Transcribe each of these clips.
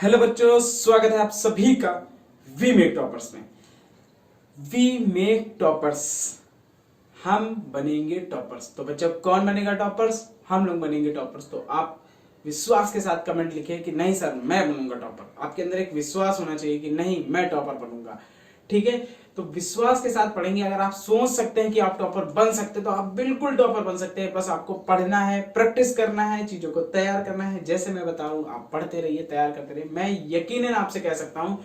Hello बच्चों, स्वागत है आप सभी का वी मेक टॉपर्स में। वी मेक टॉपर्स, हम बनेंगे टॉपर्स। तो बच्चों कौन बनेगा टॉपर्स? हम लोग बनेंगे टॉपर्स। तो आप विश्वास के साथ कमेंट लिखें कि नहीं सर मैं बनूंगा टॉपर। आपके अंदर एक विश्वास होना चाहिए कि नहीं मैं टॉपर बनूंगा। ठीक है, तो विश्वास के साथ पढ़ेंगे। अगर आप सोच सकते हैं कि आप टॉपर बन सकते हैं तो आप बिल्कुल टॉपर बन सकते हैं। बस आपको पढ़ना है, प्रैक्टिस करना है, चीजों को तैयार करना है। जैसे मैं बता रहा हूं आप पढ़ते रहिए, तैयार करते रहिए। मैं यकीनन आपसे कह सकता हूं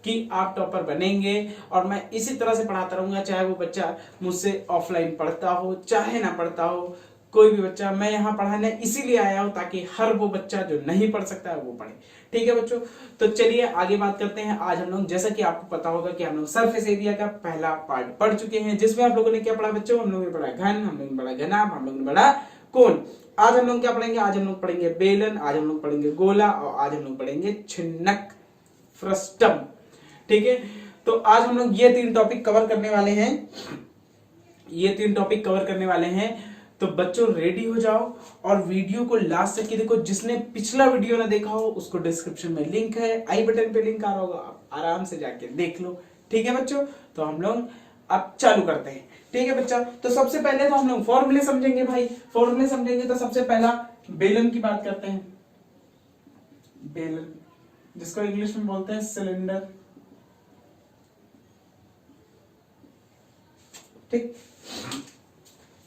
कि आप टॉपर बनेंगे। और मैं इसी तरह से पढ़ाता रहूंगा, चाहे वो बच्चा मुझसे ऑफलाइन पढ़ता हो चाहे ना पढ़ता हो। कोई भी बच्चा, मैं यहाँ पढ़ाने इसीलिए आया हूं ताकि हर वो बच्चा जो नहीं पढ़ सकता है वो पढ़े। ठीक है बच्चों, तो चलिए आगे बात करते हैं। आज हम लोग, जैसा कि आपको पता होगा कि हम लोग सरफेस एरिया का पहला पार्ट पढ़ चुके हैं, जिसमें आप लोगों ने क्या पढ़ा बच्चों? हम लोगों ने पढ़ा घन, हम लोगों ने पढ़ा घनाभ, हम लोगों ने पढ़ा कोण। आज हम लोग क्या पढ़ेंगे? आज हम लोग पढ़ेंगे बेलन, आज हम लोग पढ़ेंगे गोला, और आज हम लोग पढ़ेंगे छिन्नक, फ्रस्टम। ठीक है, तो आज हम लोग ये तीन टॉपिक कवर करने वाले हैं। तो बच्चों रेडी हो जाओ और वीडियो को लास्ट तक देखो। जिसने पिछला वीडियो ना देखा हो उसको डिस्क्रिप्शन में लिंक है, आई बटन पे लिंक आ रहा होगा, आप आराम से जाके देख लो। ठीक है बच्चों, तो हम लोग अब चालू करते हैं। ठीक है बच्चा, तो सबसे पहले तो हम लोग फॉर्मूले समझेंगे भाई। फॉर्मूले समझेंगे तो सबसे पहला बेलन की बात करते हैं। बेलन, जिसको इंग्लिश में बोलते हैं सिलेंडर। ठीक,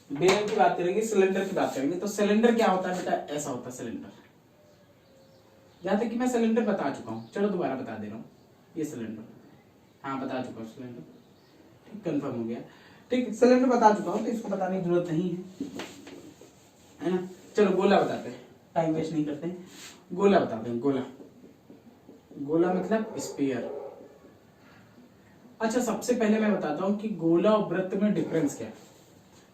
बेलन की बात करेंगे, सिलेंडर की बात करेंगे। तो सिलेंडर क्या होता है बेटा? ऐसा होता है सिलेंडर। जहां तक कि मैं सिलेंडर बता चुका हूं, चलो दोबारा बता दे रहा हूं। ये सिलेंडर, हाँ बता चुका हूं सिलेंडर। ठीक, कंफर्म हो गया। ठीक, सिलेंडर बता चुका हूं तो इसको बताने की जरूरत नहीं है ना। चलो गोला बताते हैं, टाइम वेस्ट नहीं करते हैं। गोला बताते हैं। गोला, गोला मतलब स्फीयर। अच्छा, सबसे पहले मैं बताता हूं कि गोला और वृत्त में डिफरेंस क्या है।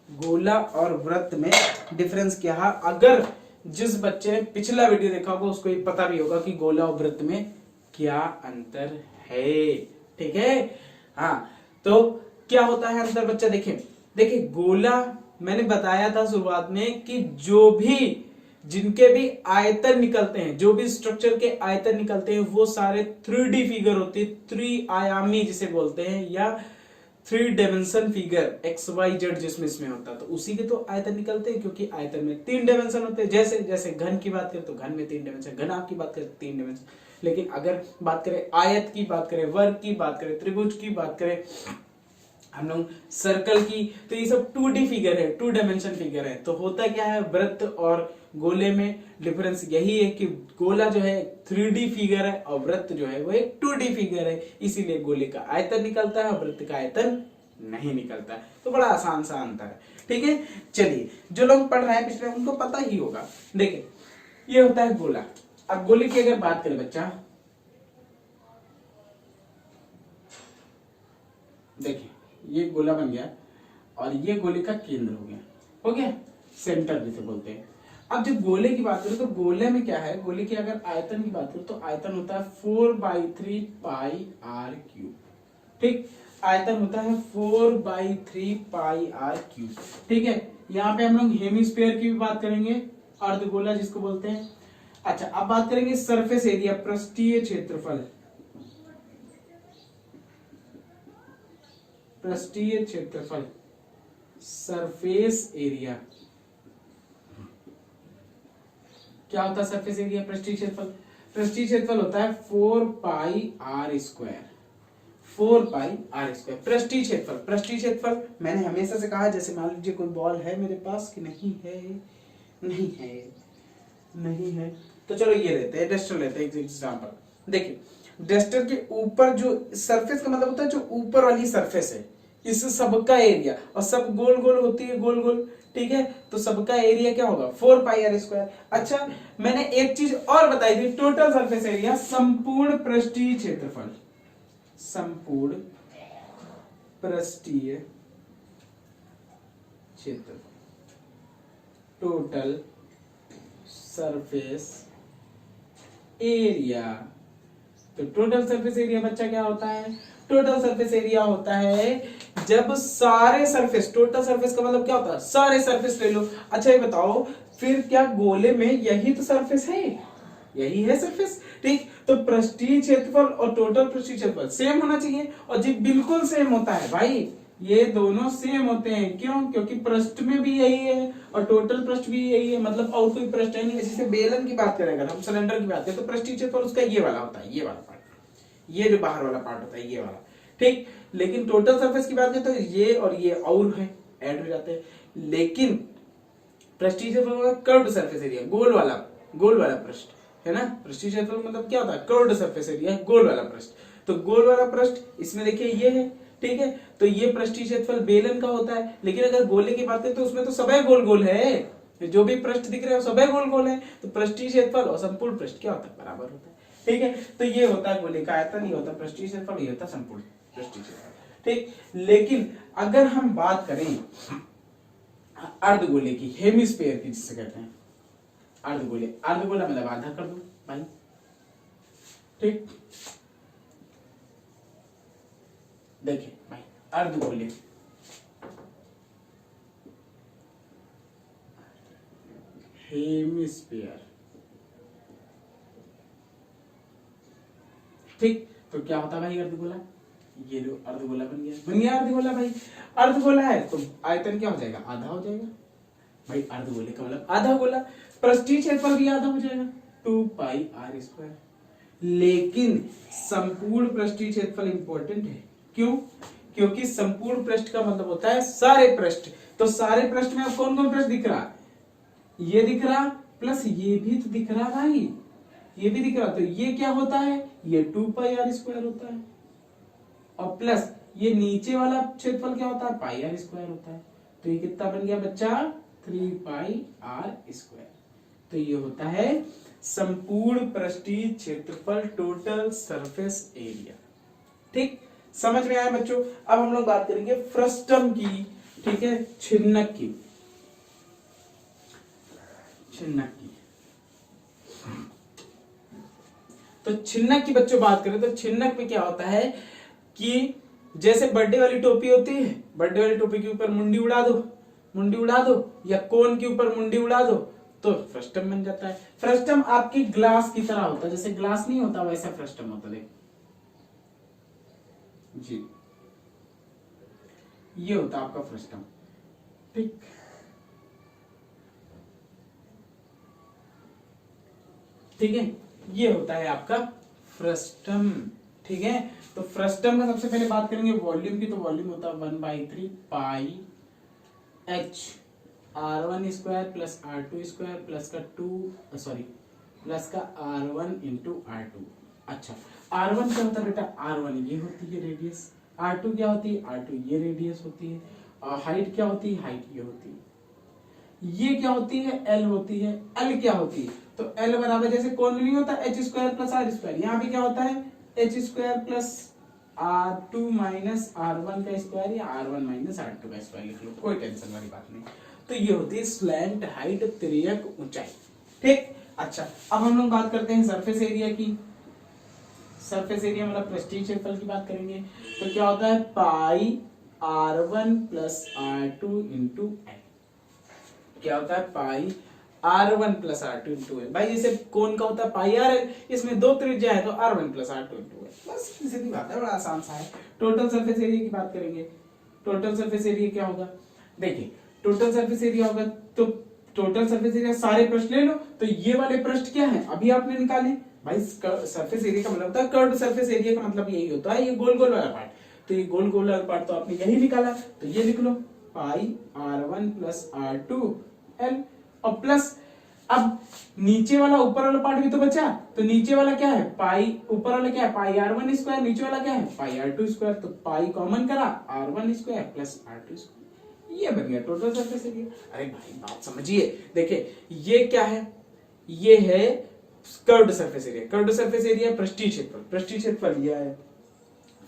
गोला और वृत्त में डिफरेंस क्या है? अगर जिस बच्चे ने पिछला वीडियो देखा होगा उसको ये पता भी होगा कि गोला और वृत्त में क्या अंतर है। ठीक है, हाँ, तो क्या होता है अंतर बच्चा? देखिए गोला मैंने बताया था शुरुआत में कि जो भी जिनके भी आयतन निकलते हैं, जो भी स्ट्रक्चर के आयतन निकलते हैं वो सारे 3D फिगर होते हैं, त्रिआयामी जिसे बोलते हैं, या 3 dimension figure, X Y Z जिसमें इसमें होता है, तो उसी के तो आयतन निकलते हैं। क्योंकि आयतन में 3 डायमेंशन होते हैं। जैसे जैसे घन की बात करें तो घन में 3 डायमेंशन, घनाभ की बात करें 3 डायमेंशन। लेकिन अगर बात करें आयत की, बात करें वर्ग की, बात करें त्रिभुज की, बात करें हम लोग सर्कल की, तो ये सब 2D फिगर है, 2 डायमेंशन फिगर है। तो होता क्या है वृत्त और गोले में डिफरेंस यही है कि गोला जो है 3D फिगर है और वृत्त जो है वो एक 2D फिगर है। इसीलिए गोले का आयतन निकलता है और वृत्त का आयतन नहीं निकलता है। तो बड़ा आसान सा अंतर है। ठीक है, चलिए जो लोग पढ़ रहे हैं पिछले उनको पता ही होगा। देखिए ये होता है गोला। अब गोले की अगर बात करें बच्चा, देखिए ये गोला बन गया और ये गोले का केंद्र हो गया सेंटर जिसे बोलते हैं। अब जब गोले की बात करें तो गोले में क्या है? गोले की अगर आयतन की बात करें तो आयतन होता है 4/3 पाई आर क्यूब। ठीक, आयतन होता है 4/3 पाई आर क्यूब। ठीक है, यहाँ पे हम लोग हेमिस्फीयर की भी बात करेंगे, अर्धगोला जिसको बोलते हैं। अच्छा, अब बात करेंगे सरफेस एरिया, पृष्ठीय क्षेत्रफल। पृष्ठीय क्षेत्रफल, सरफेस एरिया। क्या होता है सरफेस एरिया? पृष्ठीय क्षेत्रफल। पृष्ठीय क्षेत्रफल होता है 4πr²। 4πr²। पृष्ठीय क्षेत्रफल, पृष्ठीय क्षेत्रफल मैंने हमेशा से कहा, जैसे मान लीजिए कोई बॉल है मेरे पास कि नहीं है, नहीं है, नहीं है, तो चलो ये लेते हैं, डस्टर लेते हैं एक एग्जांपल। देखिए डस्टर के ऊपर जो सरफेस का मतलब होता है जो ऊपर वाली सरफेस है, इस सबका एरिया, और सब गोल गोल होती है, गोल गोल। ठीक है, तो सबका एरिया क्या होगा? 4πr²। अच्छा, मैंने एक चीज और बताई थी, टोटल सरफेस एरिया, संपूर्ण पृष्ठीय क्षेत्रफल। संपूर्ण पृष्ठीय क्षेत्रफल, टोटल सरफेस एरिया। तो टोटल सरफेस एरिया बच्चा क्या होता है? टोटल सरफेस एरिया होता है जब सारे सरफेस, टोटल सरफेस का मतलब क्या होता है? सारे सरफेस ले लो। अच्छा ये बताओ, फिर क्या गोले में यही तो सरफेस है? यही है सरफेस। ठीक, तो पृष्ठीय क्षेत्रफल और टोटल पृष्ठीय क्षेत्रफल सेम होना चाहिए, और जी बिल्कुल सेम होता है भाई, ये दोनों सेम होते हैं। क्यों? क्योंकि पृष्ठ में भी यही है और टोटल पृष्ठ भी यही है, मतलब और कोई पृष्ठ है नहीं। जैसे बेलन की बात करें अगर हम, सिलेंडर की बात करें, तो पृष्ठीय क्षेत्रफल उसका ये वाला होता है, ये वाला पार्ट, ये जो बाहर वाला पार्ट होता है ये वाला। ठीक, लेकिन टोटल सरफेस की बात करें तो ये और ये और है, ऐड हो जाते हैं। लेकिन पृष्ठीय क्षेत्रफल कर्व्ड सरफेस एरिया, गोल वाला पृष्ठ है ना। पृष्ठीय क्षेत्रफल मतलब क्या होता है? कर्व्ड सरफेस एरिया, गोल वाला पृष्ठ। तो गोल वाला पृष्ठ इसमें देखिए ये है, ठीक है। तो ये पृष्ठीय क्षेत्रफल बेलन का होता है, लेकिन अगर गोले की बात करें तो उसमें तो सभी गोल गोल है, जो भी पृष्ठ दिख रहे हैं सभी गोल गोल है। तो पृष्ठीय क्षेत्रफल और संपूर्ण पृष्ठ क्या होता है? बराबर होता है। ठीक है, तो ये होता है गोले का आयतन, ये होता है पृष्ठीय क्षेत्रफल, ये होता है संपूर्ण पृष्ठीय क्षेत्रफल। ठीक, लेकिन अगर हम बात करें अर्धगोले की, हेमिस्फीयर की जिसे कहते हैं, अर्धगोले, अर्धगोला मतलब आधा कर दो भाई। ठीक, देखिए भाई अर्धगोले, हेमिस्फीयर, ठीक, तो क्या होता है भाई अर्धगोला? ये जो अर्धगोला बन गया अर्धगोला भाई। अर्धगोला है तो आयतन क्या हो जाएगा? आधा हो जाएगा भाई। अर्धगोले का मतलब आधा गोला, पृष्ठीय क्षेत्रफल भी आधा हो जाएगा, 2πr²। लेकिन संपूर्ण पृष्ठीय क्षेत्रफल इंपॉर्टेंट है। क्यों? क्योंकि संपूर्ण पृष्ठ का मतलब होता है सारे पृष्ठ। तो सारे पृष्ठ में अब कौन कौन पृष्ठ दिख रहा? ये दिख रहा, प्लस ये भी तो दिख रहा भाई, ये भी दिख रहा। तो ये क्या होता है? ये 2πr² होता है, और प्लस ये नीचे वाला क्षेत्रफल क्या होता है? πr² होता है। तो ये कितना बन गया बच्चा? 3πr²। तो ये होता है संपूर्ण पृष्ठीय क्षेत्रफल, टोटल सरफेस एरिया। ठीक, समझ में आया बच्चों? अब हम लोग बात करेंगे फ्रस्टम की, ठीक है, छिन्नक की, छिन्नक की। तो छिन्नक की बच्चों बात करें तो छिन्नक में क्या होता है कि जैसे बर्थडे वाली टोपी होती है, बर्थडे वाली टोपी के ऊपर मुंडी उड़ा दो, मुंडी उड़ा दो, या कोन के ऊपर मुंडी उड़ा दो, तो फ्रस्टम बन जाता है। फ्रस्टम आपकी ग्लास की तरह होता है, जैसे ग्लास नहीं होता वैसा फ्रस्टम होता है जी, ये होता है आपका फ्रस्टम। ठीक, ठीक है, ये होता है आपका फ्रस्टम। ठीक है, तो फ्रस्टम का सबसे पहले बात करेंगे वॉल्यूम की, तो वॉल्यूम होता है 1/3 पाई h r1² plus r2² plus का प्लस का r1 इंटू r2। अच्छा, r1 क्या होता है बेटा? r1 ये होती है रेडियस, r2 क्या होती है? r2 ये रेडियस होती है, और हाइट क्या होती है? हाइट ये होती है। ये क्या होती है? l होती है। l क्या होती है? तो l बराबर जैसे कौन में नहीं होता h² प्लस r², यहाँ भी क्या होता है? h² plus r2 minus r1 का स्क्वायर, या r1 माइनस r2 का स्क्वायर लिख लो, कोई टेंशन वाली बात नहीं। तो ये होती है स्लैंट हाइट, तिर्यक ऊंचाई। ठीक, अच्छा, अब हम लोग बात करते हैं सरफेस एरिया की। सरफेस एरिया मतलब पृष्ठीय क्षेत्रफल की बात करेंगे, तो क्या होता है? पाई r1 plus r2 into l। क्या होता है? पाई r1 plus r2 into l। भाई जैसे कौन का होता है? पाई r, इसमें दो त्रिज्या है तो r1 plus r2 into l, बस सीधी बात है, बड़ा आसान सा है। टोटल सरफेस एरिया की बात करेंगे, टोटल सरफेस एरिया क्या होगा? देखिए, टोटल सरफेस एरिया होगा तो टोटल सरफेस एरिया सारे पृष्ठ ले लो, तो ये वाले पृष्ठ क्या है अभी आपने निकाले भाई? सरफेस एरिया का मतलब होता है कर्व्ड सरफेस एरिया का मतलब यही होता है, ये गोल गोल वाला पार्ट। तो ये गोल गोल वाला पार्ट तो आपने यही निकाला, तो ये लिख लो पाई r1 प्लस r2 l, और प्लस अब नीचे वाला ऊपर वाला पार्ट भी तो बचा, तो नीचे वाला क्या है? पाई, ऊपर वाला क्या है? पाई r1², नीचे वाला क्या है? पाई r2²। तो पाई कॉमन करा, r1² प्लस r2², ये बन गया टोटल सरफेस एरिया। अरे भाई बात समझिए, देखिए ये क्या है? ये है curved surface area. Curved surface area पृष्ठीय क्षेत्रफल, पृष्ठीय क्षेत्रफल ये है।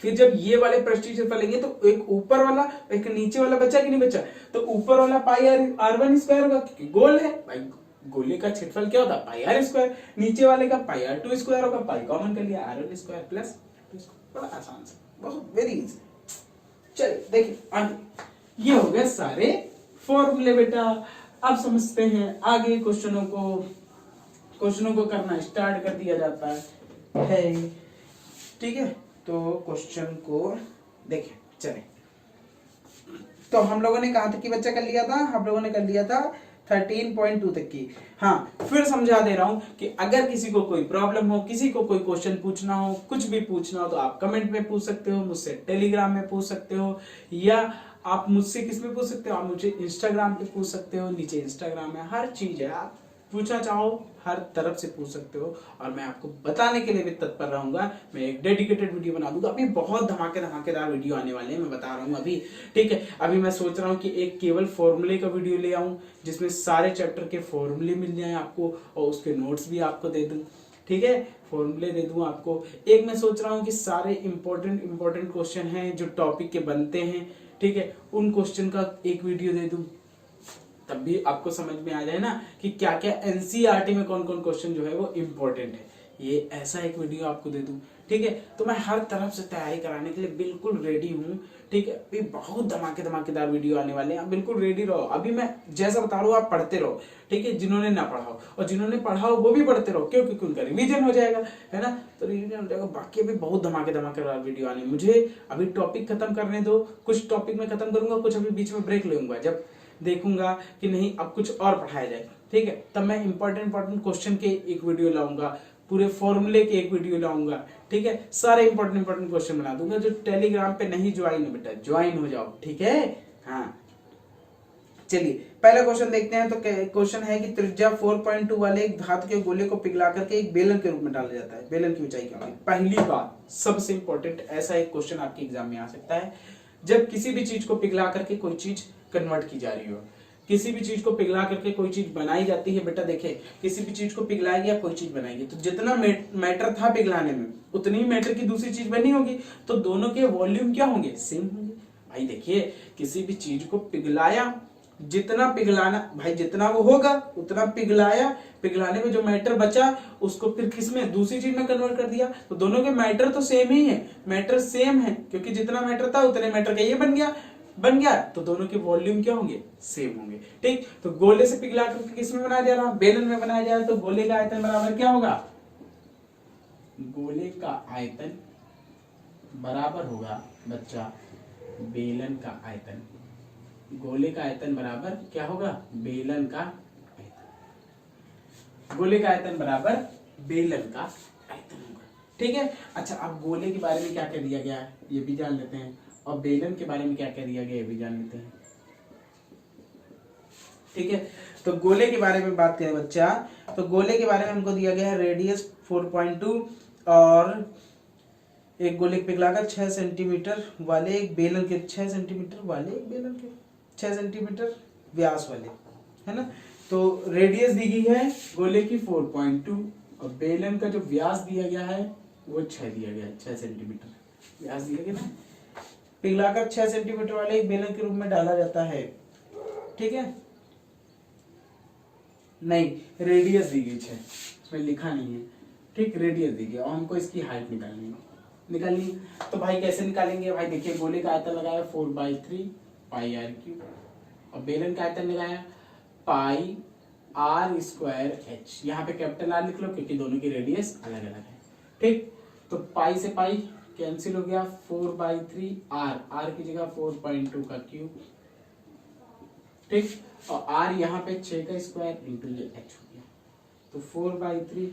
फिर जब ये वाले पृष्ठीय क्षेत्रफल लेंगे तो एक ऊपर वाला एक नीचे वाला बचा कि नहीं बचा? तो ऊपर वाला पाई r1² होगा क्योंकि गोल है भाई, गोले का क्षेत्रफल क्या होता है? पाई r²। नीचे वाले का पाई r2² होगा, पाई कॉमन कर लिया, r1² प्लस r2²। बड़ा आसान सा, बहुत वेरी इजी। चलिए देखिए आगे, ये हो गए सारे फॉर्मूले बेटा। अब समझते हैं आगे क्वेश्चनों को। क्वेश्चनों को करना स्टार्ट कर दिया जाता है। ठीक है, तो क्वेश्चन को देखें चलें। तो हम लोगों ने कहां तक की बच्चा कर लिया था? हम लोगों ने कर लिया था 13.2 तक की। हाँ, फिर समझा दे रहा हूं कि अगर किसी को कोई प्रॉब्लम हो, किसी को कोई क्वेश्चन पूछना हो, कुछ भी पूछना हो, तो आप कमेंट में पूछ सकते हो, मुझसे टेलीग्राम में पूछ सकते हो, या आप मुझसे किस में पूछ सकते हो? आप मुझे इंस्टाग्राम पे पूछ सकते हो, नीचे इंस्टाग्राम है, हर चीज है, आप पूछना चाहो हर तरफ से पूछ सकते हो, और मैं आपको बताने के लिए भी तत्पर रहूंगा। मैं एक डेडिकेटेड वीडियो बना दूंगा, अभी बहुत धमाकेदार वीडियो आने वाले हैं, मैं बता रहा हूँ अभी। ठीक है, अभी मैं सोच रहा हूँ कि एक केवल फॉर्मूले का वीडियो ले आऊं, जिसमें सारे चैप्टर के फॉर्मूले मिल जाए आपको, और उसके नोट्स भी आपको दे दूं। ठीक है, फॉर्मूले दे दूं आपको। एक मैं सोच रहा हूँ कि सारे इंपॉर्टेंट क्वेश्चन हैं जो टॉपिक के बनते हैं, ठीक है, उन क्वेश्चन का एक वीडियो दे दूं, तब भी आपको समझ में आ जाए ना कि क्या क्या एनसीईआरटी में कौन कौन क्वेश्चन जो है वो इम्पोर्टेंट है। ये ऐसा एक वीडियो आपको दे दूं। ठीक है, तो मैं हर तरफ से तैयारी कराने के लिए बिल्कुल रेडी हूँ। ठीक है, अभी बहुत धमाकेदार वीडियो आने वाले हैं, आप बिल्कुल रेडी रहो। अभी मैं जैसा बता रहा हूँ आप पढ़ते रहो। ठीक है, जिन्होंने ना पढ़ा हो और जिन्होंने पढ़ा हो वो भी पढ़ते रहो, क्योंकि उनका रिवीजन हो जाएगा, है ना, तो रिवीजन हो जाएगा। बाकी अभी बहुत धमाकेदार वीडियो आने, मुझे अभी टॉपिक खत्म करने दो। कुछ टॉपिक में खत्म करूंगा, कुछ अभी बीच में ब्रेक लूंगा, जब देखूंगा कि नहीं अब कुछ और पढ़ाया जाए। ठीक है, तब मैं इंपॉर्टेंट क्वेश्चन के एक वीडियो लाऊंगा, पूरे फॉर्मूले के एक वीडियो लाऊंगा। ठीक है, सारे इंपॉर्टेंट क्वेश्चन बना दूंगा। जो टेलीग्राम पे नहीं ज्वाइन हो बेटा, ज्वाइन हो जाओ। ठीक है, हाँ चलिए पहला क्वेश्चन देखते हैं। तो क्वेश्चन है कि त्रिज्या 4.2 वाले एक धातु के गोले को पिघला करके एक बेलन के रूप में डाला जाता है, बेलन की ऊंचाई क्या होगी? पहली बात सबसे इंपॉर्टेंट, ऐसा एक क्वेश्चन आपके एग्जाम में आ सकता है, जब किसी भी चीज को पिघला करके कोई चीज कन्वर्ट की जा रही हो, किसी भी चीज को पिघला करके कोई चीज बनाई जाती है। बेटा देखे, किसी भी चीज को पिघलाएगी या कोई चीज बनाएगी, तो जितना मैटर था पिघलाने में, उतनी मैटर की दूसरी चीज बनी होगी, तो दोनों के वॉल्यूम क्या होंगे? सेम होंगे। भाई देखिए, किसी भी चीज को पिघलाया, जितना पिघलाना भाई, जितना वो होगा उतना पिघलाया, पिघलाने में जो मैटर बचा उसको फिर किसमें? दूसरी चीज में कन्वर्ट कर दिया, तो दोनों के मैटर तो सेम ही है, मैटर सेम है, क्योंकि जितना मैटर था उतने मैटर का ये बन गया, तो दोनों के वॉल्यूम क्या होंगे? सेम होंगे। ठीक, तो गोले से पिघला कर किस में बनाया जा रहा है? बेलन में बनाया जा रहा है, तो गोले का आयतन बराबर क्या होगा? गोले का आयतन बराबर होगा बच्चा बेलन का आयतन। गोले का आयतन बराबर क्या होगा? बेलन का आयतन। गोले का आयतन बराबर बेलन का आयतन होगा। ठीक है, अच्छा अब गोले के बारे में क्या कह दिया गया है ये भी जान लेते हैं, और बेलन के बारे में क्या कह दिया गया ये भी जान लेते हैं। ठीक है, तो गोले के बारे में बात करें बच्चा, तो गोले के बारे में हमको दिया गया है रेडियस 4.2 और एक गोले पिघलाकर 6 सेंटीमीटर वाले एक बेलन के 6 सेंटीमीटर वाले एक बेलन के 6 सेंटीमीटर व्यास वाले, है ना। तो रेडियस दी गई है गोले की 4.2 और बेलन का जो व्यास दिया गया है वो 6 दिया गया है, 6 सेंटीमीटर व्यास दिया गया ना। पिघलाकर 6 सेंटीमीटर वाले एक बेलन के रूप में डाला जाता है। ठीक है, नहीं रेडियस दी गई 6, इसमें लिखा नहीं है। ठीक, रेडियस दी गई और हमको इसकी हाइट निकालनी तो भाई कैसे निकालेंगे? भाई देखिए, गोले का आयतन लगाया 4/3 पाई आर क्यूब, और बेलन का आयतन लगाया पाई आर स्क्वायर एच। यहाँ पे कैपिटल आर लिख लो क्योंकि दोनों की रेडियस अलग अलग है। ठीक, तो पाई से पाई कैंसिल हो गया, 4/3 आर, आर की जगह 4.2 का क्यूब। ठीक, और आर यहाँ पे 6 का स्क्वायर इंटू ये एच हो गया, तो 4/3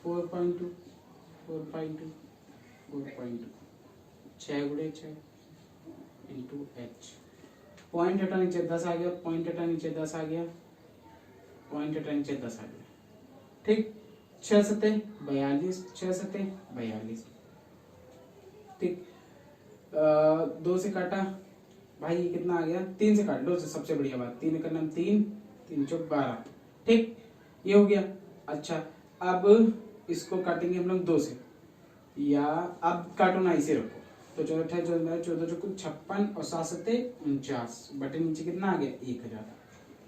4.2 4.2 4.2 6 गुणे 6 इंटू एच। पॉइंट हटा नीचे 10 आ गया, पॉइंट हटा नीचे 10 आ गया, पॉइंट हटा नीचे 10 आ गया। ठीक, 6 सते 42, 6 सते 42। ठीक, 2 से काटा भाई ये कितना आ गया? 3 से काट लो, सबसे बढ़िया बात, 3 का नाम 3, 3 चौक 12। ठीक, ये हो गया। अच्छा अब इसको काटेंगे हम लोग 2 से, या अब काटो ना, इसे रखो, तो 14 14 14 चौक 56 और 7 सते 49, बटे नीचे कितना आ गया? 1000।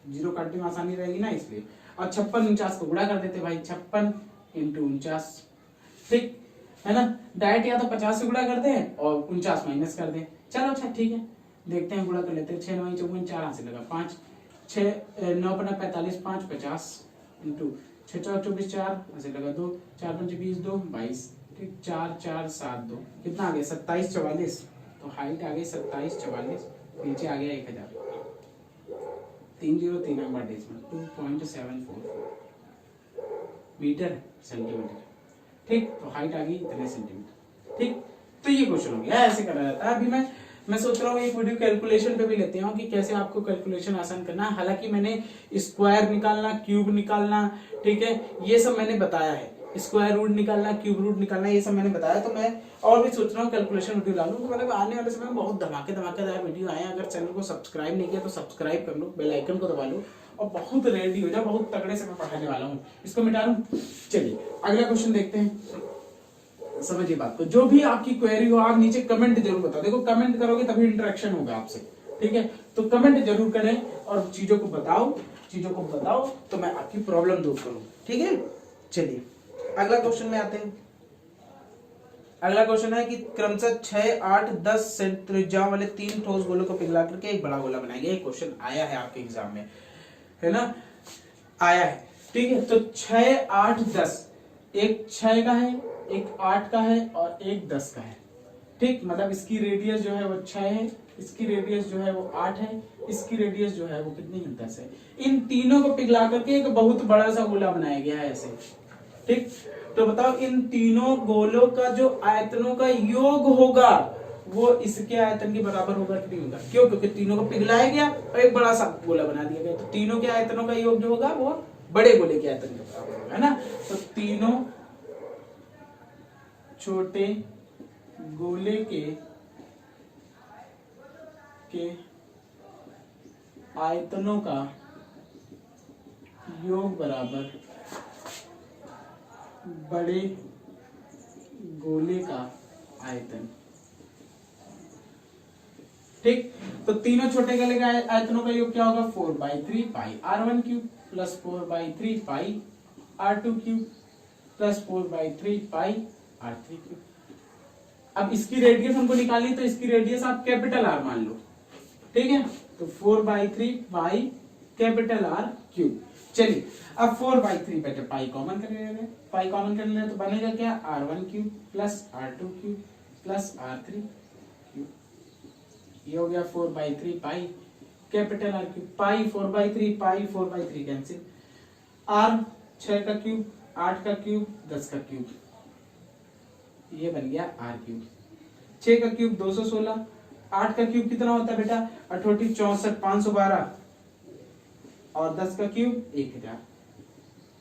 जीरो काटने में आसानी रहेगी ना इसलिए, और 56 49 को गुणा कर देते भाई, 56 इंटू 49। ठीक है ना, डायरेक्ट या तो 50 से गुणा कर दें और 49 माइनस कर दें। चलो अच्छा ठीक है, देखते हैं, गुणा कर लेते हैं। 6 9 54 4 से लगा 5, 6 9 45 5 50 इंटू 6 4 24 4 ऐसे लगा 2, 4 5 20 2 22, ठीक 4 4 7 2 कितना आ गया 27 44। तो हाइट आ गई 27 44, नीचे आ गया 1000, 303 नंबर डेसिमल 2.744 मीटर सेंटीमीटर, ठीक। तो हाइट आ गई इतने सेंटीमीटर, ठीक। तो ये क्वेश्चन हो गया, ऐसे करा जाता है। अभी मैं सोच रहा हूँ एक वीडियो कैलकुलेशन पे भी लेते हैं कि कैसे आपको कैलकुलेशन आसान करना है। हालांकि मैंने स्क्वायर निकालना, क्यूब निकालना, ठीक है, ये सब मैंने बताया है। स्क्वायर रूट निकालना, क्यूब रूट निकालना, ये सब मैंने बताया। तो मैं और भी सोच रहा हूँ कैलकुलेशन वीडियो डालूं। तो मतलब आने वाले समय में बहुत धमाकेदार वीडियो आए। अगर चैनल को सब्सक्राइब नहीं किया तो सब्सक्राइब कर लो, बेल आइकन को दबा लो और बहुत रेडी हो जाओ। बहुत तगड़े से मैं पढ़ाने वाला हूँ, इसको मिटा लूं। चलिए अगला क्वेश्चन देखते हैं। समझिए बात को, जो भी आपकी क्वेरी हो आप नीचे कमेंट जरूर बताओ। देखो कमेंट करोगे तभी इंटरेक्शन होगा आपसे, ठीक है। तो कमेंट जरूर करें और चीजों को बताओ तो मैं आपकी प्रॉब्लम दूर करूं, ठीक है। चलिए अगला क्वेश्चन में आते हैं। अगला क्वेश्चन है कि क्रमशः 6 8 10 त्रिज्या वाले 3 ठोस गोलों को पिघला करके एक बड़ा गोला बनाएंगे। ये क्वेश्चन आया है आपके एग्जाम में, है ना, आया है, ठीक है। तो 6 8 10, एक 6 का है, एक 8 का है और एक 10 का है, ठीक। मतलब इसकी रेडियस जो है वो 6 है, इसकी रेडियस जो है वो 8 है, इसकी रेडियस जो है वो कितनी है 10 है। इन तीनों को पिघला करके एक बहुत बड़ा सा गोला बनाया गया है ऐसे, ठीक। तो बताओ इन तीनों गोलों का जो आयतनों का योग होगा वो इसके आयतन के बराबर होगा कि नहीं होगा? क्यों? क्योंकि तीनों को पिघलाया गया और एक बड़ा सा गोला बना दिया गया। तो तीनों के आयतनों का योग जो होगा वो बड़े गोले के आयतन के बराबर होगा, है ना। तो तीनों छोटे गोले के आयतनों का योग बराबर बड़े गोले का आयतन, ठीक। तो तीनों छोटे गोले का आयतनों का योग क्या होगा? 4/3 पाई r1 क्यूब प्लस 4/3 पाई r2 क्यूब प्लस 4/3 पाई r3 क्यूब। अब इसकी रेडियस हमको निकालनी, तो इसकी रेडियस आप कैपिटल R मान लो, ठीक है। तो 4/3 पाई कैपिटल R क्यूब। चलिए अब 4/3 पे पाई कॉमन कर लेंगे, पाई कॉमन कर लेंगे तो बनेगा क्या? r1 cube plus r2 cube plus r3 cube. ये हो गया 4/3 पाई कैपिटल R क्यूब। पाई 4/3 पाई 4/3 कैंसिल, r 6 का क्यूब 8 का क्यूब 10 का क्यूब, ये बन गया r क्यूब। 6 का क्यूब 216, 8 का क्यूब कितना होता है बेटा? 8 64 512 और 10 का क्यूब 1000।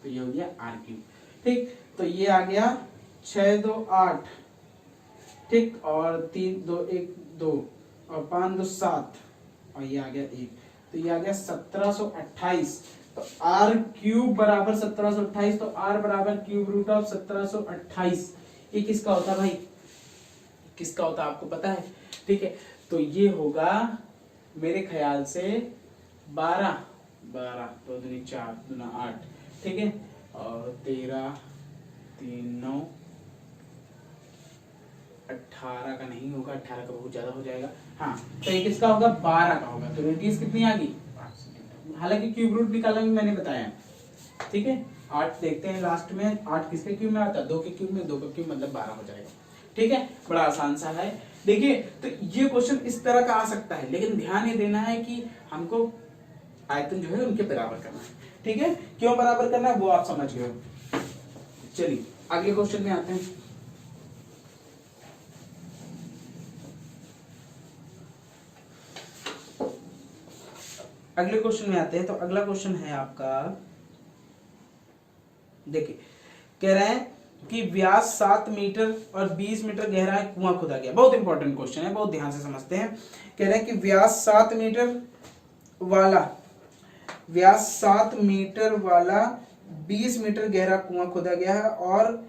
तो ये हो गया r क्यूब, ठीक। तो ये आ गया 6 2 8, ठीक, और 3 2 1 2 और 5 2 7 और ये आ गया 1। तो ये आ गया 1728। तो r क्यूब बराबर 1728, तो r बराबर क्यूब रूट ऑफ 1728। ये किसका होता है भाई? किसका होता है आपको पता है? ठीक है। तो ये होगा मेरे ख्याल से 12 12 2 दूनी 4 दूना 8, ठीक है, और 13 3 9 18 का नहीं होगा, 18 का बहुत ज्यादा हो जाएगा। हाँ, तो ये किसका होगा? 12 का होगा। तो रेडियस कितनी आ गई? हालांकि क्यूब रूट निकालना भी मैंने बताया, ठीक है। 8 देखते हैं लास्ट में, 8 किसके क्यूब में आता है? 2 के क्यूब में, 2 का क्यूब मतलब 12 हो जाएगा, ठीक है। बड़ा आसान सा है। देखिए तो ये क्वेश्चन इस तरह का आ सकता है, लेकिन ध्यान ये देना है कि हमको आयतन जो है उनके बराबर करना है, ठीक है। क्यों बराबर करना है वो आप समझ गए हो। चलिए अगले क्वेश्चन में आते हैं। अगले क्वेश्चन में आते हैं। तो अगला क्वेश्चन है आपका, देखिए कह रहे हैं कि व्यास 7 मीटर और 20 मीटर गहरा कुआं खोदा गया। बहुत इंपॉर्टेंट क्वेश्चन है, बहुत ध्यान से समझते हैं। कह रहे हैं कि व्यास 7 मीटर वाला 20 मीटर गहरा कुआं खोदा गया है और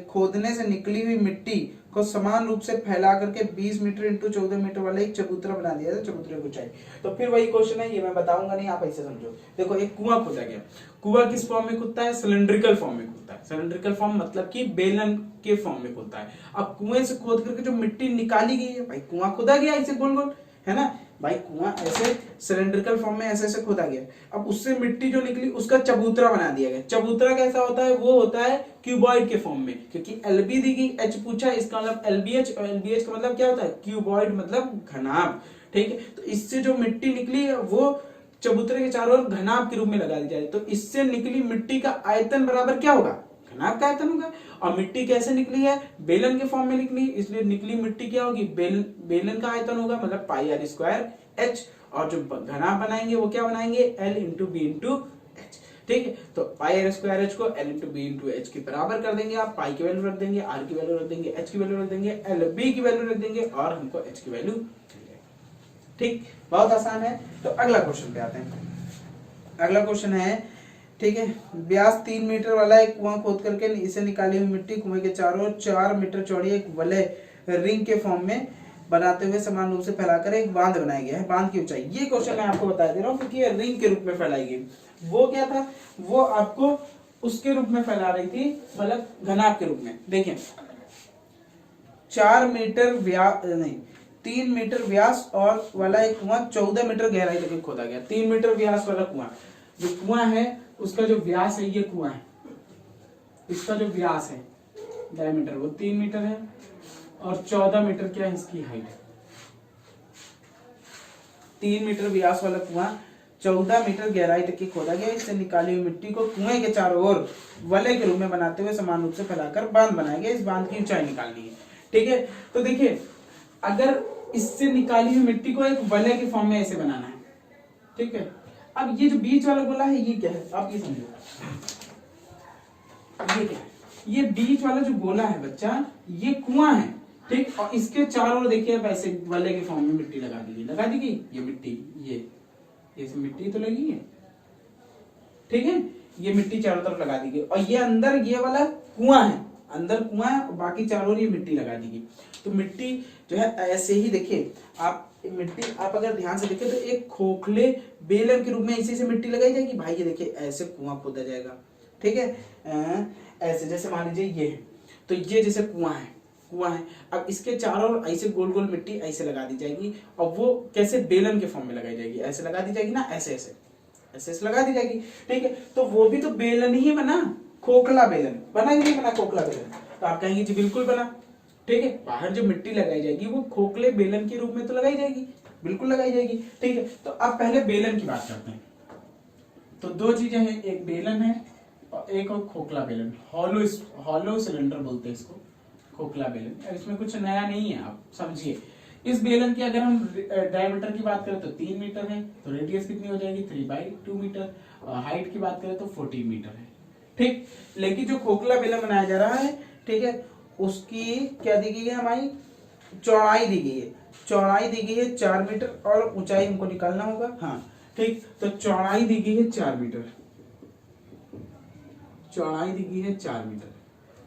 खोदने से निकली हुई मिट्टी को समान रूप से फैला करके 20 मीटर इंटू 14 मीटर वाला एक चबूतरा बना दिया था। चबूतरे की ऊंचाई, तो फिर वही क्वेश्चन है, ये मैं बताऊंगा नहीं, आप ऐसे समझो। देखो एक कुआं खोदा गया, कुआं किस फॉर्म में खुदता है? सिलेंड्रिकल फॉर्म में खुदता है। सिलेंड्रिकल फॉर्म मतलब कि बेलन के फॉर्म में खुदता है। अब कुएं से खोद करके जो मिट्टी निकाली गई है, भाई कुआं खोदा गया इसे गोल गोल, है ना, भाई कुआं ऐसे सिलेंड्रिकल फॉर्म में ऐसे ऐसे खोदा गया, अब उससे मिट्टी जो निकली उसका चबूतरा बना दिया गया। चबूतरा कैसा होता है, वो होता है क्यूबॉइड के फॉर्म में, क्योंकि एलबी दी गई, एच पूछा, इसका मतलब एलबीएच, और एलबीएच का मतलब क्या होता है, क्यूबॉइड मतलब घनाभ। ठीक है, तो इससे जो मिट्टी निकली है वो चबूतरे के चारों ओर घनाभ के रूप में लगा दी जाए, तो इससे निकली मिट्टी का आयतन बराबर क्या होगा, घनाभ का आयतन होगा। और मिट्टी कैसे निकली है, बेलन के फॉर्म में निकली, इसलिए निकली मिट्टी क्या होगी, बेलन का आयतन होगा, मतलब पाई आर स्क्वायर एच, और जो घनाभ बनाएंगे वो क्या बनाएंगे, L into B into H. ठीक है, तो पाई आर स्क्वायर एच को L into B into H के बराबर कर देंगे, आप पाई की वैल्यू रख देंगे, आर की वैल्यू रख देंगे, एच की वैल्यू रख देंगे, एल बी की वैल्यू रख देंगे, और हमको एच की वैल्यू। ठीक, बहुत आसान है। तो अगला क्वेश्चन पे आते हैं। अगला क्वेश्चन है, ठीक है, व्यास 3 मीटर वाला एक कुआं खोद करके इसे निकाली हुई मिट्टी कुएं के चारों ओर 4 मीटर चौड़ी एक वलय रिंग के फॉर्म में बनाते हुए समान रूप से फैलाकर एक बांध बनाया गया है। बांध की ऊंचाई, ये क्वेश्चन मैं आपको बता दे रहा हूँ क्योंकि ये रिंग के रूप में फैलाई गई। वो क्या था, वो आपको उसके रूप में फैला रही थी, मतलब घनाभ के रूप में। देखिए 4 मीटर व्यास नहीं 3 मीटर व्यास और वाला एक कुआं 14 मीटर गहराई तक खोदा गया। 3 मीटर व्यास वाला कुआं, जो कुआं है उसका जो व्यास है, ये कुआं है, इसका जो व्यास है डायमीटर वो 3 मीटर है, और 14 मीटर क्या है इसकी हाइट। 3 मीटर व्यास वाला कुआं 14 मीटर गहराई तक की खोदा गया। इससे निकाली हुई मिट्टी को कुएं के चारों ओर वलय के रूप में बनाते हुए समान रूप से फैलाकर बांध बनाया गया। इस बांध की ऊंचाई निकालनी है। ठीक है, तो देखिए अगर इससे निकाली हुई मिट्टी को एक वलय के फॉर्म में ऐसे बनाना है, ठीक है। अब ये जो बीच वाला गोला है ये क्या है, आप ये समझो, ये क्या है, ये बीच वाला जो गोला है बच्चा, ये कुआं है, ठीक। और इसके चारों ओर देखिए वैसे वलय के फॉर्म में मिट्टी लगा दी गई, ये मिट्टी, ये मिट्टी तो लगी है, ठीक है, ये मिट्टी चारों तरफ लगा दी गई, और ये अंदर ये वाला कुआं है, अंदर कुआं है, बाकी चारों ओर ये मिट्टी लगा दी गई। तो मिट्टी जो है ऐसे ही देखिए, आप मिट्टी आप अगर ध्यान से देखें तो एक खोखले बेलन के रूप में इसी से मिट्टी लगाई जाएगी। भाई ये देखिए ऐसे कुआं खोदा जाएगा, ठीक है, ऐसे जैसे मान लीजिए ये है, तो ये जैसे कुआं है, अब इसके चारों ओर ऐसे गोल गोल मिट्टी ऐसे लगा दी जाएगी, और वो कैसे बेलन के फॉर्म में लगाई जाएगी, ऐसे लगा दी जाएगी ना, ऐसे ऐसे ऐसे ऐसे लगा दी जाएगी, ठीक है। तो वो भी तो बेलन ही बना, खोखला बेलन बना ही नहीं बना, खोखला बेलन। तो आप कहेंगे जी बिल्कुल बना, ठीक है। बाहर जो मिट्टी लगाई जाएगी वो खोखले बेलन के रूप में तो लगाई जाएगी, बिल्कुल लगाई जाएगी, ठीक है। तो अब पहले बेलन की बात करते हैं। तो दो चीजें हैं, एक बेलन है और एक और खोखला बेलन, हॉलो सिलेंडर बोलते हैं इसको, खोखला बेलन। इसमें कुछ नया नहीं है, आप समझिए। इस बेलन की अगर हम डायमीटर की बात करें तो 3 मीटर है, तो रेडियस कितनी हो जाएगी 3/2 मीटर, और हाइट की बात करें तो 14 मीटर है, ठीक। लेकिन जो खोखला बेलन बनाया जा रहा है, ठीक है, उसकी क्या दी गई है, हमारी चौड़ाई दी गई है, चौड़ाई दी गई है 4 मीटर, और ऊंचाई हमको निकालना होगा, हाँ ठीक। तो चौड़ाई दी गई है 4 मीटर, चौड़ाई दी गई है 4 मीटर,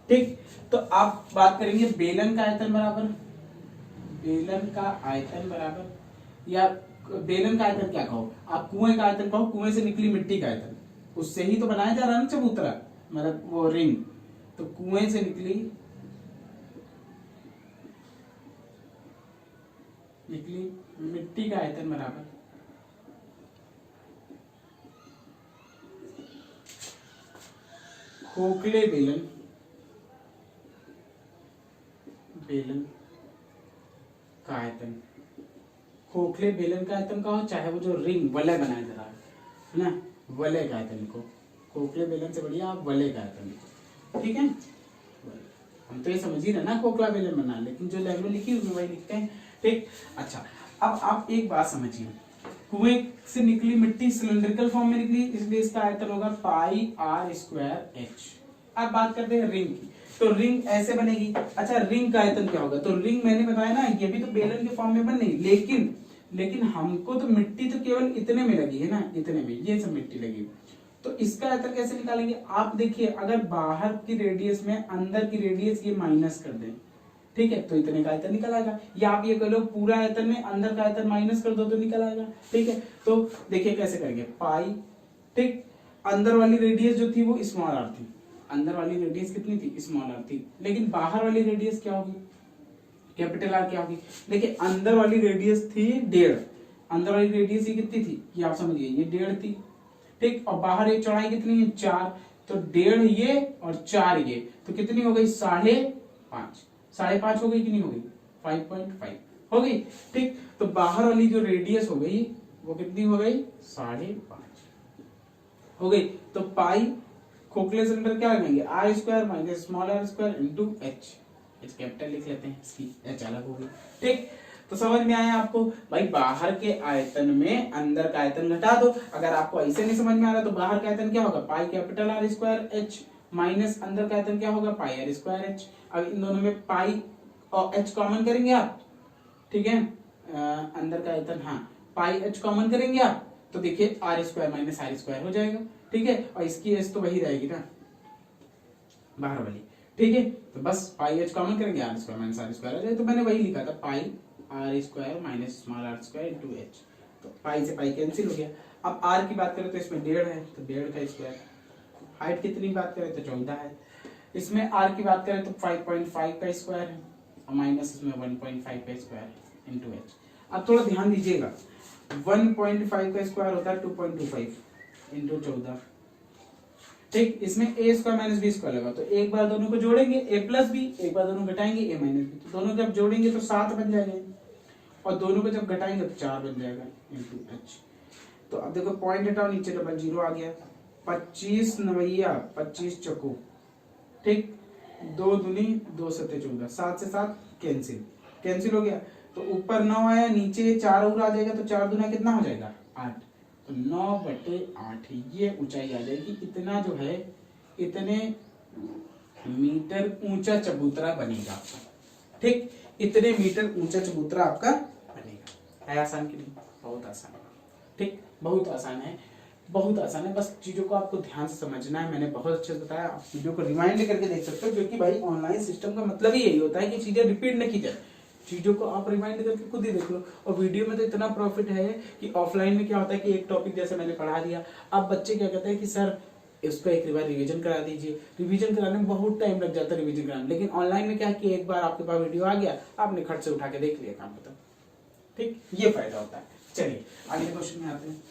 ठीक। तो आप बात करेंगे बेलन का आयतन बराबर, बेलन का आयतन बराबर, या बेलन का आयतन क्या कहो आप, कुएं का आयतन कहो, कुएं से निकली मिट्टी का आयतन, उससे ही तो बनाया जा रहा है ना चबूतरा, मतलब वो रिंग। तो कुएं से निकली मिट्टी का आयतन बराबर खोखले बेलन का आयतन। खोखले बेलन का आयतन का हो, चाहे वो जो रिंग वलय बनाया जा रहा है ना, वलय का आयतन को, खोखले बेलन से बढ़िया आप वलय का आयतन, ठीक है। हम तो ये समझ ही रहे ना खोखला बेलन बना, लेकिन जो लैंग्वेज लिखी उसमें वही लिखते हैं, ठीक। अच्छा, अब आप एक बात समझिए, कुएं से निकली मिट्टी सिलेंड्रिकल फॉर्म में निकली, इसलिए इसका आयतन होगा पाई आर स्क्वायर एच। अब बात करते हैं रिंग की, तो रिंग ऐसे बनेगी। अच्छा, रिंग का आयतन क्या होगा, तो रिंग मैंने बताया ना, ये भी तो बेलन के फॉर्म में बन रही, लेकिन हमको तो मिट्टी तो केवल इतने में लगी है ना, इतने में ये सब मिट्टी लगी, तो इसका आयतन कैसे निकालेंगे। आप देखिए, अगर बाहर की रेडियस में अंदर की रेडियस ये माइनस कर दें, ठीक है, तो इतने का आयतन निकल आएगा। या आप ये कह लो पूरा आयतन में अंदर का आयतन माइनस कर दो तो निकल आएगा, ठीक है। तो देखिए कैसे करेंगे, पाई, ठीक, अंदर वाली रेडियस जो थी वो स्मॉल आर थी, अंदर वाली रेडियस कितनी थी, स्मॉल आर थी, लेकिन बाहर वाली रेडियस क्या होगी, कैपिटल आर क्या होगी। देखिए अंदर वाली रेडियस थी 1.5, अंदर वाली रेडियस ये कितनी थी, ये आप समझिए ये 1.5 थी, ठीक। और बाहर ये चौड़ाई कितनी है 4, तो 1.5 ये और 4 ये, तो कितनी हो गई 5.5, 5.5 हो गई कि नहीं हो गई, 5.5 हो गई, ठीक। तो बाहर वाली जो रेडियस हो गई वो कितनी हो गई 5.5 हो गई। तो पाई खोखले सिलेंडर क्या लगाएंगे, R square minus small R square into H, H capital लिख लेते हैं, इसकी एच अलग होगी, ठीक। तो समझ में आया आपको भाई, बाहर के आयतन में अंदर का आयतन घटा दो। अगर आपको ऐसे नहीं समझ में आ रहा तो बाहर का आयतन क्या होगा, pi capital R square H minus अंदर का आयतन क्या होगा, पाई आर स्क्वायर एच। अब इन दोनों में पाई और एच कॉमन करेंगे आप, ठीक है, अंदर का आयतन, हाँ पाई एच कॉमन करेंगे आप, तो देखिए R square minus R square हो जाएगा, ठीक है। और इसकी एच तो वही रहेगी ना बाहर वाली, ठीक है। तो बस पाई एच कॉमन करेंगे, R square minus R square हो जाएगा। तो मैंने वही लिखा था, pi R square minus small R square into H, तो पाई से पाई कैंसिल हो गया। अब आर की बात करें तो इसमें 1.5 है, तो 1.5 का स्क्वायर। हाइट कितनी की बात करें तो 14 है, इसमें आर की बात करें तो 5.5 का स्क्वायर है, और माइनस इसमें 1.5 का स्क्वायर इंटू एच। अब थोड़ा ध्यान दीजिएगा, 1.5 का स्क्वायर होता है 2.25 इंटू 14, ठीक। इसमें a square minus B square लगा, तो एक बार दोनों को जोड़ेंगे a प्लस बी, एक बार दोनों घटाएंगे a माइनस बी, तो दोनों जब जोड़ेंगे तो 7 बन जाएगा, और दोनों को जब घटाएंगे तो 4 बन जाएगा इंटू एच। तो अब देखो पॉइंट हटाओ, नीचे डबल जीरो आ गया, 25 नवैया 25 चको, ठीक, 2 दूनी 2 सत्ते 14, 7 से 7 कैंसिल, कैंसिल हो गया। तो ऊपर 9 आया, नीचे 4 और आ जाएगा, तो 4 दूना कितना हो जाएगा 8, तो 9/8 ये ऊंचाई आ जाएगी। इतना जो है इतने मीटर ऊंचा चबूतरा बनेगा आपका, ठीक। इतने मीटर ऊंचा चबूतरा आपका बनेगा। है आसान कि नहीं, बहुत आसान है, ठीक, बहुत आसान है, बहुत आसान है। बस चीजों को आपको ध्यान से समझना है, मैंने बहुत अच्छे से बताया। आप वीडियो को रिवाइंड करके देख सकते हो, क्योंकि भाई ऑनलाइन सिस्टम का मतलब ही यही होता है कि चीजें रिपीट न की जाए, चीजों को आप रिमाइंड करके खुद ही देख लो। और वीडियो में तो इतना प्रॉफिट है कि ऑफलाइन में क्या होता है कि एक टॉपिक जैसे मैंने पढ़ा दिया, अब बच्चे क्या कहते हैं कि सर इसको एक बार रिवीजन करा दीजिए, रिवीजन कराने में बहुत टाइम लग जाता है रिवीजन कराने, लेकिन ऑनलाइन में क्या है कि एक बार आपके पास वीडियो आ गया, आपने खट से उठा के देख लिया, काम खत्म, ठीक, ये फायदा होता है। चलिए आगे क्वेश्चन में आते हैं।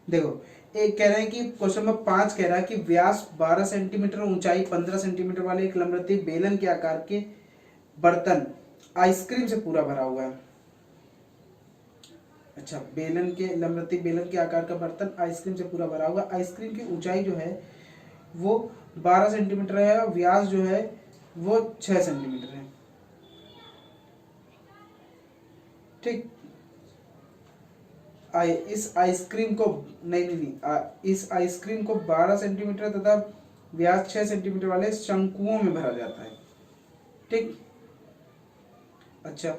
देखो एक कह रहे हैं कि क्वेश्चन नंबर 5 कह रहा है कि व्यास 12 सेंटीमीटर ऊंचाई 15 सेंटीमीटर वाले एक लंबवृत्तीय बेलन के आकार के बर्तन आइसक्रीम से पूरा भरा हुआ है। अच्छा, बेलन के लंबवृत्तीय बेलन के आकार का बर्तन आइसक्रीम से पूरा भरा हुआ, आइसक्रीम की ऊंचाई जो है वो 12 सेंटीमीटर है और व्यास जो है वो 6 सेंटीमीटर है, ठीक। इस आइसक्रीम को इस आइसक्रीम को 12 सेंटीमीटर तथा व्यास 6 सेंटीमीटर वाले शंकुओं में भरा जाता है, ठीक। अच्छा,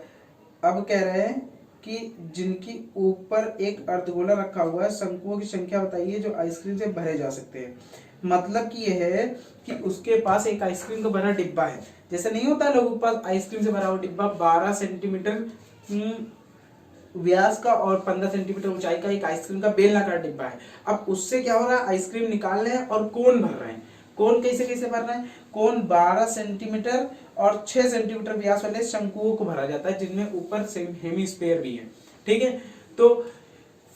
अब कह रहे हैं कि जिनकी ऊपर एक अर्धगोला रखा हुआ है, शंकुओं की संख्या बताइए जो आइसक्रीम से भरे जा सकते हैं। मतलब कि यह है कि उसके पास एक आइसक्रीम का भरा डिब्बा है, जैसे नहीं होता लोगों के पास आइसक्रीम से भरा हुआ डिब्बा, 12 सेंटीमीटर व्यास का और 15 सेंटीमीटर ऊंचाई का एक आइसक्रीम का बेलनाकार डिब्बा है। अब उससे क्या हो रहा है, आइसक्रीम निकाल रहे हैं और कोन भर रहे हैं। कोन कैसे कैसे भर रहे हैं, कोन 12 सेंटीमीटर और 6 सेंटीमीटर व्यास वाले शंकुओं को भरा जाता है, जिनमें ऊपर से हेमीस्फीयर भी है, ठीक है। तो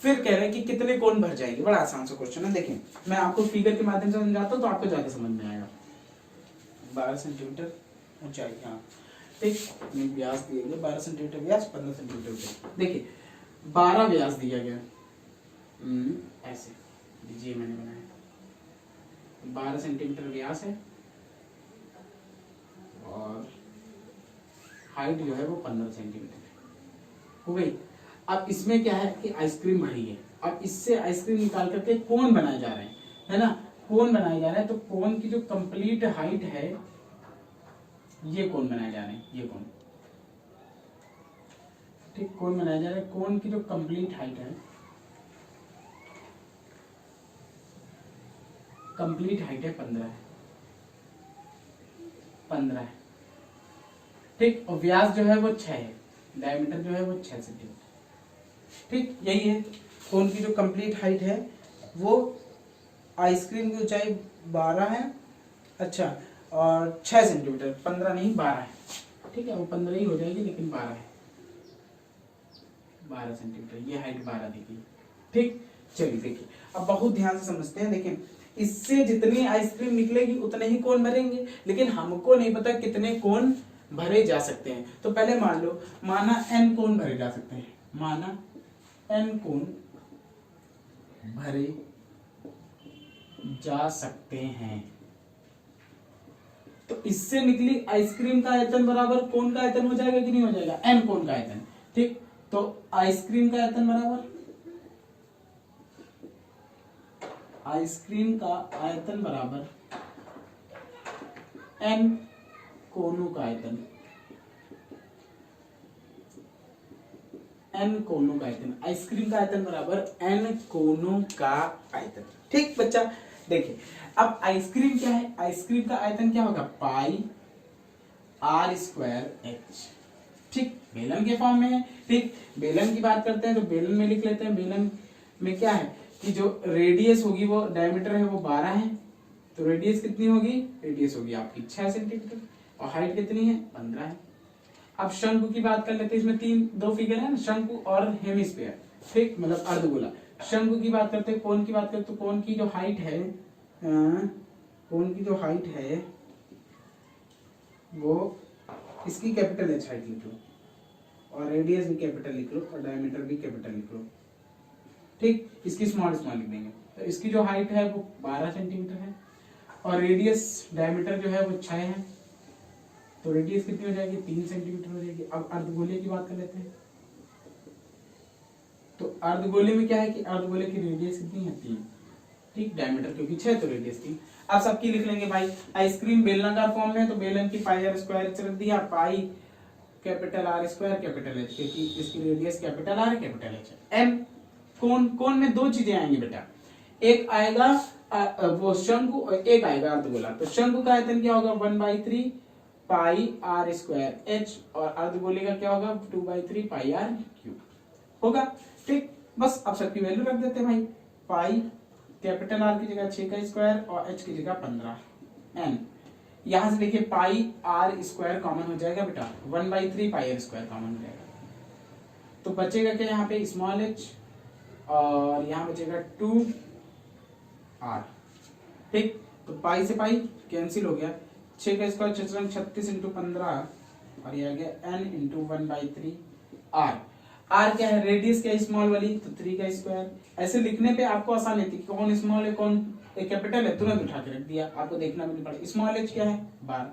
फिर कह रहे हैं कि कितने कोन भर जाएंगे। बड़ा आसान सा क्वेश्चन है, देखिए मैं आपको फिगर के माध्यम से समझाता हूँ तो आपको जाके समझ में आएगा। 12 सेंटीमीटर ऊंचाई, हाँ ठीक, व्यास दिए गए 12 सेंटीमीटर व्यास 15 सेंटीमीटर ऊंचाई। देखिए 12 व्यास दिया गया, ऐसे लीजिए मैंने बनाया 12 सेंटीमीटर व्यास है और हाइट जो है वो 15 सेंटीमीटर हो गई। अब इसमें क्या है कि आइसक्रीम भरी है, अब इससे आइसक्रीम निकाल करके कोन बनाए जा रहे हैं, है ना, कोन बनाए जा रहे हैं। तो कोन की जो कंप्लीट हाइट है, ये कोन बनाए जा रहे हैं, ये कोन, ठीक, कोन बनाया जा रहा है। कोन की जो कंप्लीट हाइट है, कंप्लीट हाइट है 15 है, 15 है, ठीक। और व्यास जो है वो 6 है, डायमीटर जो है वो 6 सेंटीमीटर, ठीक। यही है कोन की जो कंप्लीट हाइट है वो। आइसक्रीम की ऊंचाई 12 है, अच्छा, और 6 सेंटीमीटर, 15 नहीं 12 है, ठीक है। वो 15 ही हो जाएगी लेकिन 12 है, 12 सेंटीमीटर, ये हाइट 12 देखिए, ठीक। चलिए देखिए अब बहुत ध्यान से समझते हैं। देखिए इससे जितनी आइसक्रीम निकलेगी उतने ही कोन भरेंगे, लेकिन हमको नहीं पता कितने कोन भरे जा सकते हैं। तो पहले मान लो, माना n कोन भरे जा सकते हैं, माना n कोन भरे जा सकते हैं। तो इससे निकली आइसक्रीम का आयतन बराबर कोन का आयतन हो जाएगा कि नहीं हो जाएगा, n कोन का आयतन, ठीक। तो आइसक्रीम का आयतन बराबर, आइसक्रीम का आयतन बराबर n कोनों का आयतन, n कोनों का आयतन, आइसक्रीम का आयतन बराबर n कोनों का आयतन, ठीक बच्चा। देखिए अब आइसक्रीम क्या है, आइसक्रीम का आयतन क्या होगा, पाई r स्क्वायर h, ठीक। बेलन के फॉर्म में है, ठीक। बेलन की बात करते हैं तो बेलन में लिख लेते हैं। बेलन में क्या है कि जो रेडियस होगी वो, डायमीटर है वो 12 है, तो रेडियस कितनी होगी, रेडियस होगी आपकी 6 सेंटीमीटर, और हाइट कितनी है, 15 है। अब शंकु की बात कर लेते हैं, इसमें दो फिगर है ना, शंकु और हेमिस्फीयर, ठीक, मतलब अर्धगोला। शंकु की बात करते हैं, कोन की बात करते हैं, तो कोन की जो हाइट है, कोन की जो हाइट है वो, इसकी कैपिटल एच हाइट लिख लो, और रेडियस भी कैपिटल लिख लो, और डायमीटर भी कैपिटल लिख लो, ठीक। इसकी स्मॉल स्मॉल लिख देंगे। तो इसकी जो हाइट है वो 12 सेंटीमीटर है, और रेडियस, डायमीटर जो है वो 6 है, तो रेडियस कितनी हो जाएगी, 3 सेंटीमीटर हो जाएगी। अब अर्धगोले की बात कर लेते हैं। तो अर्धगोले में क्या है कि अर्धगोले की रेडियस कितनी है, 3, ठीक। डायमीटर क्योंकि 6 तो रेडियस 3। अब सबकी लिख लेंगे भाई। आइसक्रीम बेलनाकार फॉर्म में है तो बेलन की पाई r स्क्वायर रख दिया, pi capital R square capital H, क्योंकि इसकी radius capital R capital H है। m कोन में दो चीजें आएंगी बेटा, एक आएगा वो शंकु, एक आएगा अर्धगोला। तो शंकु का आयतन क्या होगा, 1/3 पाई r स्क्वायर h, और अर्धगोले का क्या होगा, 2/3 पाई r क्यूब होगा, ठीक। बस अब सबकी वैल्यू रख देते हैं भाई। पाई कैपिटल R की जगह 6 का स्क्वायर, और h की जगह 15, n। यहां से देखिए पाई r स्क्वायर कॉमन हो जाएगा बेटा, 1/3 पाई r स्क्वायर कॉमन हो जाएगा, तो बचेगा क्या यहाँ पे, स्मॉल h, और यहाँ बचेगा 2r, ठीक। तो पाई से पाई कैंसिल हो गया, 6 का स्क्वायर 36 इंटू 15, और ये आ गया n इंटू 1/3 r। r क्या है, रेडियस क्या है, स्मॉल वाली, तो 3 का स्क्वायर। ऐसे लिखने पे आपको आसान होती है, कौन स्मॉल है कौन कैपिटल है, तुरंत उठा के रख दिया, आपको देखना भी नहीं पड़ा। स्मॉल h क्या है, 12,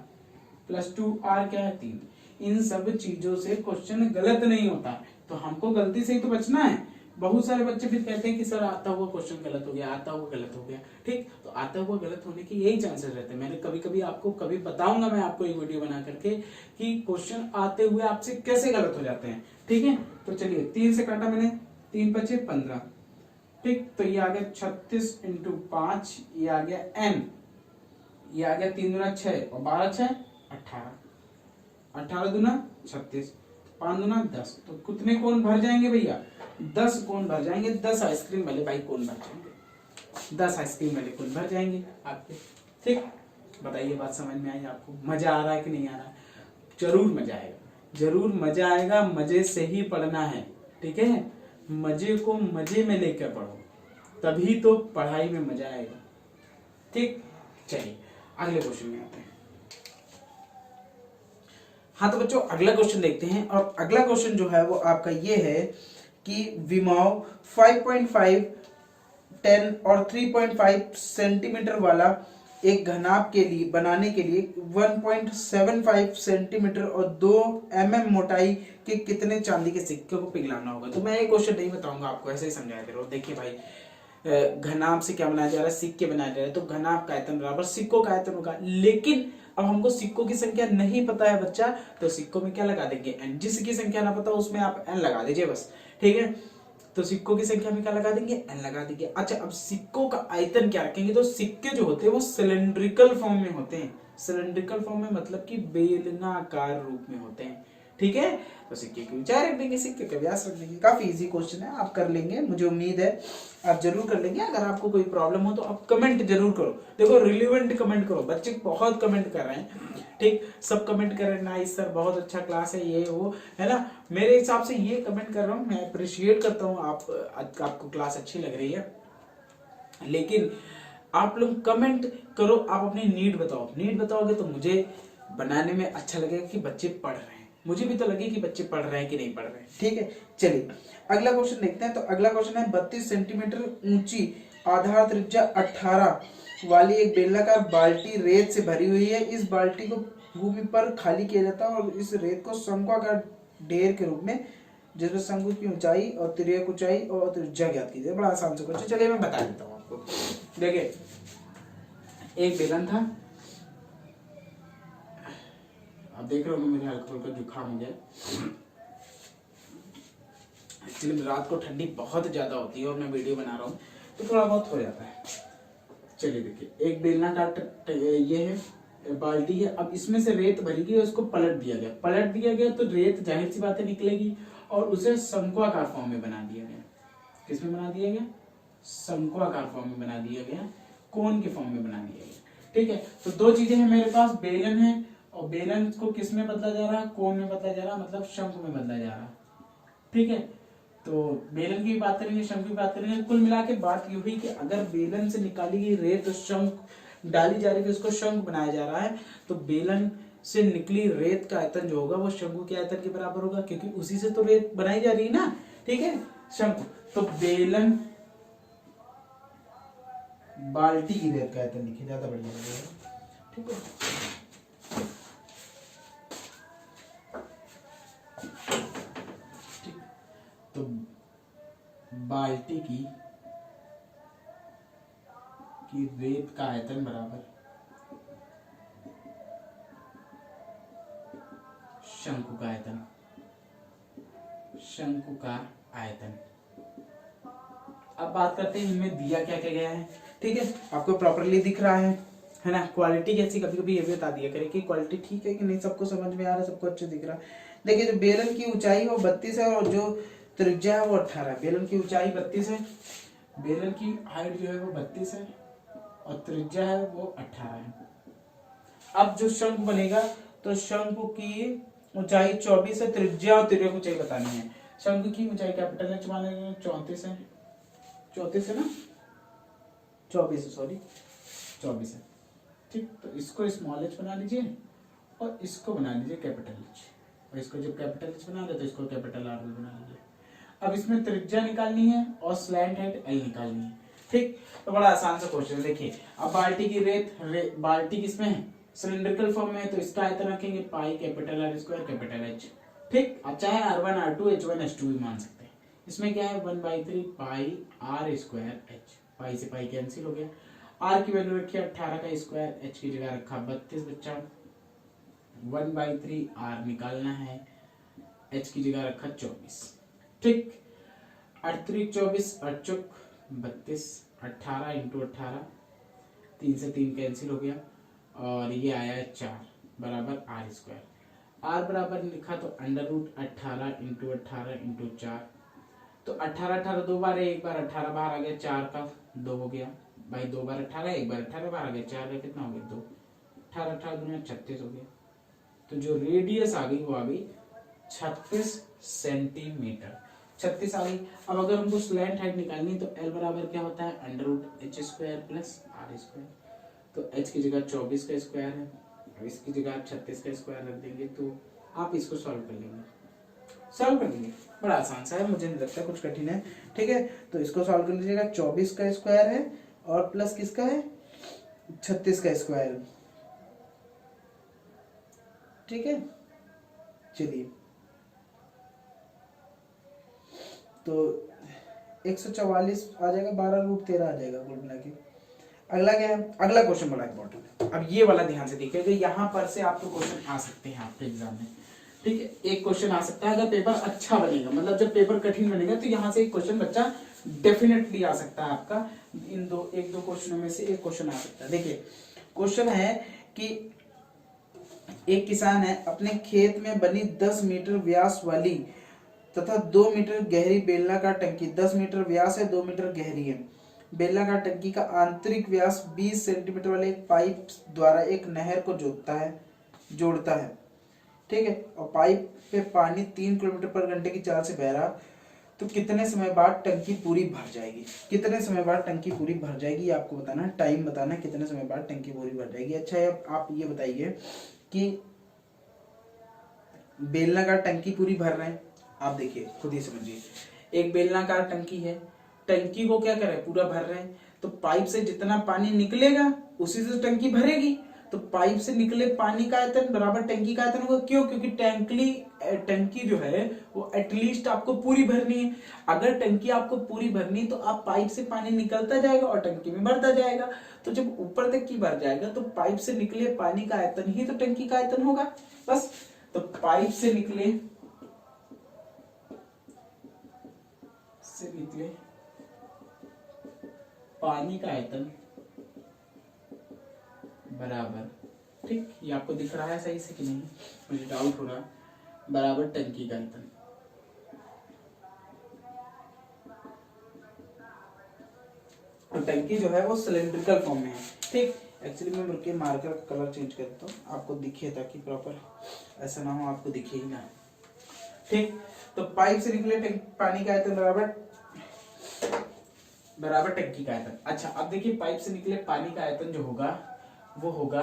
प्लस 2r क्या है, 3। इन सब चीजों से क्वेश्चन गलत नहीं होता, तो हमको गलती से ही तो बचना है। बहुत सारे बच्चे फिर कहते हैं कि सर आता हुआ क्वेश्चन गलत हो गया, आता हुआ गलत हो गया, ठीक। तो आता हुआ गलत होने के यही चांसेस रहते हैं। मैंने कभी कभी आपको कभी बताऊंगा मैं आपको एक वीडियो बना करके कि क्वेश्चन आते हुए आपसे कैसे गलत हो जाते हैं, ठीक है। तो चलिए 3 से काटा मैंने, 3 बचे 15, ठीक। तो ये आ गया 36 इंटू 5, ये आ गया n, ये आ गया 3 दूना 6, और 12 6 18, 18 दूना 36, 5 दूना 10। तो कितने कोन भर जाएंगे भैया, 10 कोन भर जाएंगे। 10 आइसक्रीम वाले भाई कोन भर जाएंगे, 10 आइसक्रीम वाले कोन भर जाएंगे आपके, ठीक। बताइए बात समझ में आई आपको, मजा आ रहा है कि नहीं आ रहा है? जरूर मजा आएगा, जरूर मजा आएगा, मजे से ही पढ़ना है, ठीक है। मजे को मजे में लेकर पढ़ो, तभी तो पढ़ाई में मजा आएगा, ठीक। चलिए अगले क्वेश्चन में आते हैं। हाँ तो बच्चों अगला क्वेश्चन देखते हैं, और अगला क्वेश्चन जो है वो आपका ये है कि विमाव 5.5, 10 और 3.5 सेंटीमीटर वाला एक घनाभ के लिए बनाने के लिए 1.75 सेंटीमीटर और 2 mm मोटाई के कितने चांदी के सिक्के को पिघलाना होगा। तो मैं ये क्वेश्चन नहीं बताऊंगा आपको, ऐसे ही समझाया करो। देखिए भाई घनाभ से क्या बनाया जा रहा है, सिक्के बनाया जा रहा है, तो घनाभ का आयतन बराबर सिक्कों का आयतन होगा। लेकिन अब हमको सिक्कों की संख्या नहीं पता है बच्चा, तो सिक्कों में क्या लगा देंगे, n। जिसकी संख्या ना पता उसमें आप n लगा दीजिए बस, ठीक है। तो सिक्कों की संख्या में क्या लगा देंगे, n लगा देंगे। अच्छा अब सिक्कों का आयतन क्या रखेंगे, तो सिक्के जो होते हैं वो सिलेंड्रिकल फॉर्म में होते हैं, सिलेंड्रिकल फॉर्म में मतलब कि बेलनाकार रूप में होते हैं। ठीक है, तो सिक्के की ऊंचाई रख देंगे, सिक्के का व्यास रख देंगे। काफी इजी क्वेश्चन है, आप कर लेंगे, मुझे उम्मीद है आप जरूर कर लेंगे। अगर आपको कोई प्रॉब्लम हो तो आप कमेंट जरूर करो। देखो रिलेवेंट कमेंट करो, बच्चे बहुत कमेंट कर रहे हैं, ठीक, सब कमेंट कर रहे हैं नाइस सर बहुत अच्छा क्लास है, ये वो है ना। मेरे हिसाब से ये कमेंट कर रहा हूँ, मैं अप्रिशिएट करता हूँ, आपको क्लास अच्छी लग रही है। लेकिन आप लोग कमेंट करो, आप अपनी नीड बताओ, नीड बताओगे तो मुझे बनाने में अच्छा लगेगा कि बच्चे पढ़ रहे हैं, मुझे भी तो लगे कि बच्चे पढ़ रहे हैं कि नहीं पढ़ रहे हैं। ठीक है, चलिए अगला क्वेश्चन देखते हैं। तो अगला क्वेश्चन है 32 सेंटीमीटर ऊंची आधार त्रिज्या 18 वाली एक बेलनाकार बाल्टी रेत से भरी हुई है। इस बाल्टी को भूमि पर खाली किया जाता है और इस रेत को शंक्वाकार ढेर के रूप में, जिसमें शंकु की ऊंचाई और तिर्यक ऊंचाई और त्रिज्या ज्ञात कीजिए। बड़ा आसान सा क्वेश्चन, चलिए मैं बता देता हूँ आपको। देखिए एक बेलन था, आप देख रहे हो मेरे हल्का हल्का जुकाम हो गया, एक्चुअली रात को ठंडी बहुत ज्यादा होती है और मैं वीडियो बना रहा हूँ तो थोड़ा बहुत हो जाता है। चलिए देखिए एक बेलनाकार ये है बाल्टी है, अब इसमें से रेत भरी गई, उसको पलट दिया गया तो रेत जाहिर सी बातें निकलेगी और उसे शंक्वाकार फॉर्म में बना दिया गया। किसमें बना दिया गया? शंक्वाकार फॉर्म में बना दिया गया, कोन के फॉर्म में बना दिया गया। ठीक है, तो दो चीजें हैं मेरे पास, बेलन है और बेलन को किस में बदला जा रहा है? कोन में बदला जा रहा है, मतलब शंकु में बदला जा रहा है। ठीक है, तो बेलन की बात करेंगे, शंकु की बात करेंगे। कुल मिला के बात ये हुई कि अगर बेलन से निकाली गई रेत शंक डाली जा रही है, उसको शंक बनाया जा रहा है, तो बेलन से निकली रेत का आयतन जो होगा वो शंकु के आयतन के बराबर होगा, क्योंकि उसी से तो रेत बनाई जा रही है ना। ठीक है, शंकु तो बेलन बाल्टी की रेत का आयतन लिखिए, ज्यादा बढ़िया लगेगा। ठीक है, तो बाल्टी की रेत का आयतन बराबर शंकु का आयतन, शंकु का आयतन। अब बात करते हैं इनमें दिया क्या क्या गया है। ठीक है, आपको प्रॉपरली दिख रहा है ना। क्वालिटी कैसी, कभी कभी ये भी बता दिया करें कि क्वालिटी ठीक है कि नहीं, सबको समझ में आ रहा है, सबको अच्छे दिख रहा है। देखिए जो बेलन की ऊंचाई वो 32 है और जो त्रिज्या है वो 18 है। बेलन की ऊंचाई 32 है, बेलन की हाइट जो है वो 32 है और त्रिज्या है वो 18 है। अब जो शंकु बनेगा तो शंकु की ऊंचाई 24 है, त्रिज्या और तिर्यक ऊंचाई बतानी है। शंकु की ऊंचाई कैपिटल एच मान लेंगे, 34 है, 34 है ना, 24 है, सॉरी 24 है। ठीक, तो इसको स्मॉल एच बना लीजिए और इसको बना लीजिए कैपिटल एच, और इसको जब कैपिटल एच बना दे तो इसको कैपिटल आर बना लीजिए। अब इसमें त्रिज्या निकालनी है और स्लैंट हाइट एल निकालनी है। ठीक, तो बड़ा आसान सा क्वेश्चन है। देखिए अब बाल्टी की रेत बाल्टी किसमें है? सिलिंड्रिकल फॉर्म में है, तो इसका आयतन रखेंगे pi capital R square capital H. ठीक, अब चाहे R1 R2 H1 H2 भी मान सकते हैं। इसमें क्या है 1/3 पाई आर स्क्वायर एच, पाई से पाई कैंसिल हो गया। आर की वैल्यू रखी 18 का स्क्वायर, एच की जगह रखा 32 बच्चा, 1/3 आर निकालना है, एच की जगह रखा 24। ठीक, 8×3 24, 8 चौक 32, 18 × 18, 3 से 3 कैंसिल हो गया और ये आया है 4 बराबर आर स्क्वायर। आर बराबर लिखा तो √18 × 18 × 4, तो 18 18 दो बार है, एक बार 18 बाहर आ गया, 4 का 2 हो गया भाई, 2 बार 18, एक बार 18 बाहर आ गया, 4 का कितना हो गया 2, 18 18 दूना 36 हो गया। तो जो रेडियस आ गई वो आ गई 36 सेंटीमीटर, 36 आ गई। अब अगर हमको स्लैंट हाइट निकालनी तो L बराबर क्या होता है √h² + r²। तो h की जगह 24 का स्क्वायर है और इसकी जगह 36 का स्क्वायर रख देंगे, तो आप इसको सॉल्व कर लेंगे, सॉल्व कर लेंगे। बड़ा आसान सा है, मुझे नहीं लगता कुछ कठिन है। ठीक है, तो इसको सॉल्व कर लीजिएगा। 24 का स्क्वायर है और प्लस किसका है 36 का स्क्वायर। ठीक है, चलिए तो 144 आ जाएगा, 12√13 आ जाएगा कुल मिला के। अगला क्या है? अगला क्वेश्चन बड़ा इंपॉर्टेंट है। अब ये वाला ध्यान से देखिएगा, यहाँ पर से आपको क्वेश्चन आ सकते हैं आपके एग्जाम में। ठीक है, एक क्वेश्चन आ सकता है अगर पेपर अच्छा बनेगा, मतलब जब पेपर कठिन बनेगा तो यहाँ से एक क्वेश्चन बच्चा डेफिनेटली आ सकता है आपका। इन एक दो क्वेश्चनों में से एक क्वेश्चन आ सकता है। देखिए क्वेश्चन है कि एक किसान है, अपने खेत में बनी 10 मीटर व्यास वाली तथा 2 मीटर गहरी बेलनाकार टंकी, 10 मीटर व्यास है, 2 मीटर गहरी है, बेलनाकार टंकी का आंतरिक व्यास 20 सेंटीमीटर वाले एक पाइप द्वारा एक नहर को जोड़ता है। ठीक है, और पाइप पे पानी 3 किलोमीटर पर घंटे की चाल से बह रहा, तो कितने समय बाद टंकी पूरी भर जाएगी? कितने समय बाद टंकी पूरी भर जाएगी आपको बताना है, टाइम बताना है कितने समय बाद टंकी पूरी भर जाएगी। अच्छा, अब आप ये बताइए कि बेलनाकार टंकी पूरी भर रहे हैं, आप देखिए खुद ही समझिए, एक बेलनाकार टंकी है, टंकी को क्या करें, पूरा भर रहे हैं, तो पाइप से जितना पानी निकलेगा उसी से टंकी भरेगी, तो पाइप से निकले पानी का आयतन बराबर टंकी का आयतन होगा। क्यों? क्योंकि टंकी जो है वो एटलीस्ट आपको पूरी भरनी है। अगर टंकी आपको पूरी भरनी तो आप पाइप से पानी निकलता जाएगा और टंकी में भरता जाएगा, तो जब ऊपर तक की भर जाएगा तो पाइप से निकले पानी का आयतन ही तो टंकी का आयतन होगा बस। तो पाइप से निकले पानी का आयतन बराबर, ठीक, ये आपको दिख रहा है सही से कि नहीं, मुझे डाउट हो रहा, बराबर टंकी का आयतन। तो टंकी जो है वो सिलेंड्रिकल फॉर्म में है। ठीक, एक्चुअली मैं रुके मार्कर का कलर चेंज करता हूँ आपको दिखे, ताकि प्रॉपर ऐसा ना हो आपको दिखे ही ना। ठीक, तो पाइप से निकले पानी का आयतन बराबर टंकी का आयतन। अच्छा, अब देखिए पाइप से निकले पानी का आयतन जो होगा वो होगा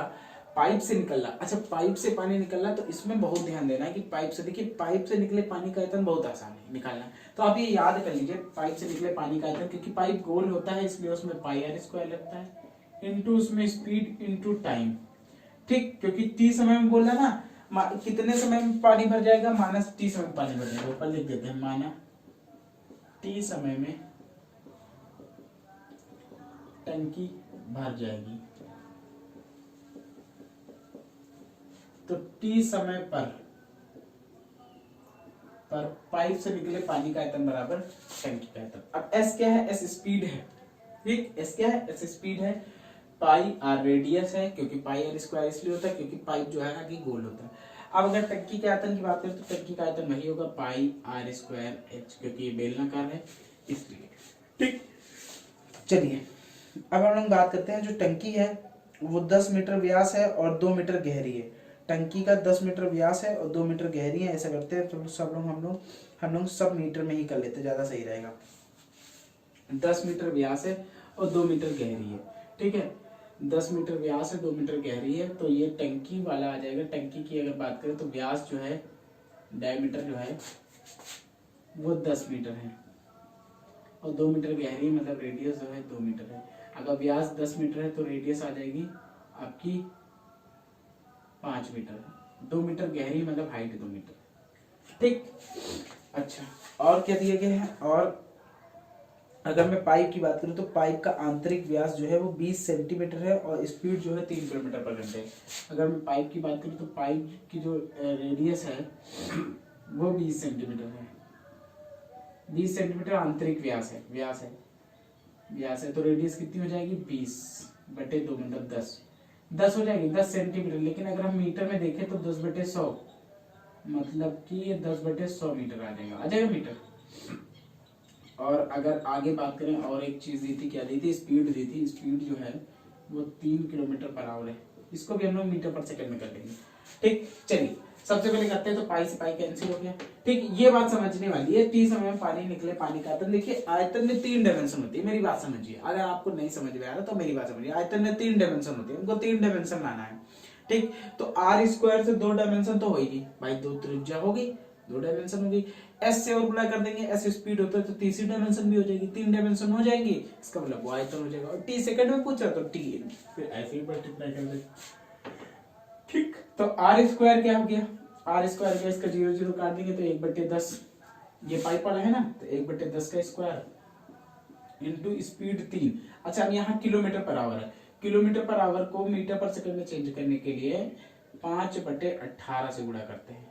पाइप से निकलना। अच्छा, पाइप से पानी निकलना, तो इसमें बहुत ध्यान देना है कि पाइप से, देखिए पाइप से निकले पानी का आयतन बहुत आसान है निकालना, तो आप ये याद कर लीजिए, पाइप से निकले पानी का आयतन, क्योंकि पाइप गोल होता है इसलिए उसमें पाई आर स्क्वायर लगता है, इंटू उसमें स्पीड इंटू टाइम। ठीक, क्योंकि टी समय में बोला ना, कितने समय में पानी भर जाएगा, माइनस टी समय में पानी भर जाएगा, ऊपर लिख देते हैं माइनस टी समय में टंकी भर जाएगी। तो टी समय पर पाइप से निकले पानी का आयतन बराबर टंकी का आयतन। अब एस क्या है? एस स्पीड है। ठीक, एस क्या है? एस स्पीड है, पाई आर रेडियस है, क्योंकि पाई आर स्क्वायर इसलिए होता है क्योंकि पाइप जो है ना कि गोल होता है। अब अगर टंकी के आयतन की बात करें तो टंकी का आयतन वही होगा पाई आर स्क्वायर एच, क्योंकि ये बेलनाकार है इसलिए। ठीक, चलिए अब हम लोग बात करते हैं, जो टंकी है वो 10 मीटर व्यास है और 2 मीटर गहरी है। टंकी का 10 मीटर व्यास है और 2 मीटर गहरी है। ऐसा करते हैं तो हम लोग सब मीटर में ही कर लेते हैं, ज्यादा सही रहेगा। 10 मीटर व्यास है और 2 मीटर गहरी है। ठीक है, 10 मीटर व्यास है, 2 मीटर गहरी है, तो ये टंकी वाला आ जाएगा। टंकी की अगर बात करें तो व्यास जो है, डायमीटर जो है वो 10 मीटर है और 2 मीटर गहरी, मतलब रेडियस जो है 2 मीटर है। अगर व्यास 10 मीटर है तो रेडियस आ जाएगी आपकी 5 मीटर, 2 मीटर गहरी मतलब हाइट 2 मीटर। ठीक, अच्छा और क्या दिया गया है? और अगर मैं पाइप की बात करूं तो पाइप का आंतरिक व्यास जो है वो 20 सेंटीमीटर है और स्पीड जो है 3 किलोमीटर पर घंटे। अगर मैं पाइप की बात करूं तो पाइप की जो रेडियस है वो 20 सेंटीमीटर है। 20 सेंटीमीटर आंतरिक व्यास है, तो रेडियस कितनी हो जाएगी? 20/2 मतलब 10 हो जाएगी, 10 सेंटीमीटर। लेकिन अगर हम मीटर में देखें तो 10/100 मतलब कि ये 10/100 मीटर आ जाएगा मीटर। और अगर आगे बात करें, और एक चीज दी थी, क्या दी थी? स्पीड दी थी। स्पीड जो है वो 3 किलोमीटर पर आवर है, इसको भी हम लोग मीटर पर सेकंड में कर लेंगे। ठीक, चलिए सबसे पहले करते हैं, तो पाई से पाई कैंसिल हो गया। ठीक, ये बात समझने वाली है, टी समय में पानी निकले पानी का आयतन। देखिए आयतन में 3 डायमेंशन होती है, मेरी बात समझिए, अगर आपको नहीं समझ में आ रहा तो मेरी बात समझिए। आयतन में 3 डायमेंशन होती है, उनको 3 डायमेंशन लाना है। ठीक, तो आर स्क्वायर से 2 डायमेंशन तो होगी भाई, 2 त्रिज्या होगी, 2 डायमेंशन होगी। एस से और गुणा कर देंगे, एस स्पीड होता है तो तीसरी डायमेंशन भी हो जाएगी, 3 डायमेंशन हो जाएंगी, इसका मतलब वो आयतन हो जाएगा। और टी सेकंड में पूछ रहा तो टी फिर ऐसे ही मल्टीप्लाई कर देंगे। ठीक, तो आर स्क्वायर क्या हो गया? आर स्क्वायर का इसका 0 0 काट देंगे तो 1/10, ये पाइप वाला है ना, तो 1/10 का स्क्वायर इंटू स्पीड 3। अच्छा, अब यहाँ किलोमीटर पर आवर है, किलोमीटर पर आवर को मीटर पर सेकंड में चेंज करने के लिए 5/18 से गुणा करते हैं।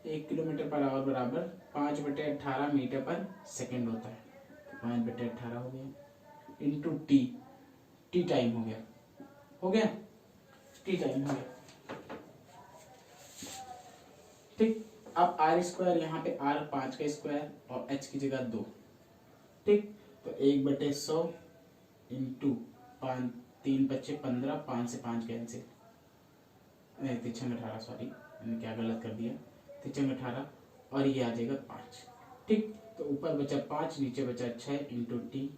1 किलोमीटर पर आवर बराबर 5/18 मीटर पर सेकंड होता है, 5/18 हो गया इंटू टी टाइम हो गया टी टाइम हो गया। ठीक, अब आर स्क्वायर यहाँ पे आर 5 का स्क्वायर और एच की जगह 2। ठीक, तो 1/100 इंटू 5, 3 बच्चे 15, 5 से 5 कैंसिल, 18, सॉरी मैंने क्या गलत कर दिया, 18 और ये आ जाएगा 5। ठीक, तो ऊपर बचा 5, नीचे बचा 6 इंटू टी,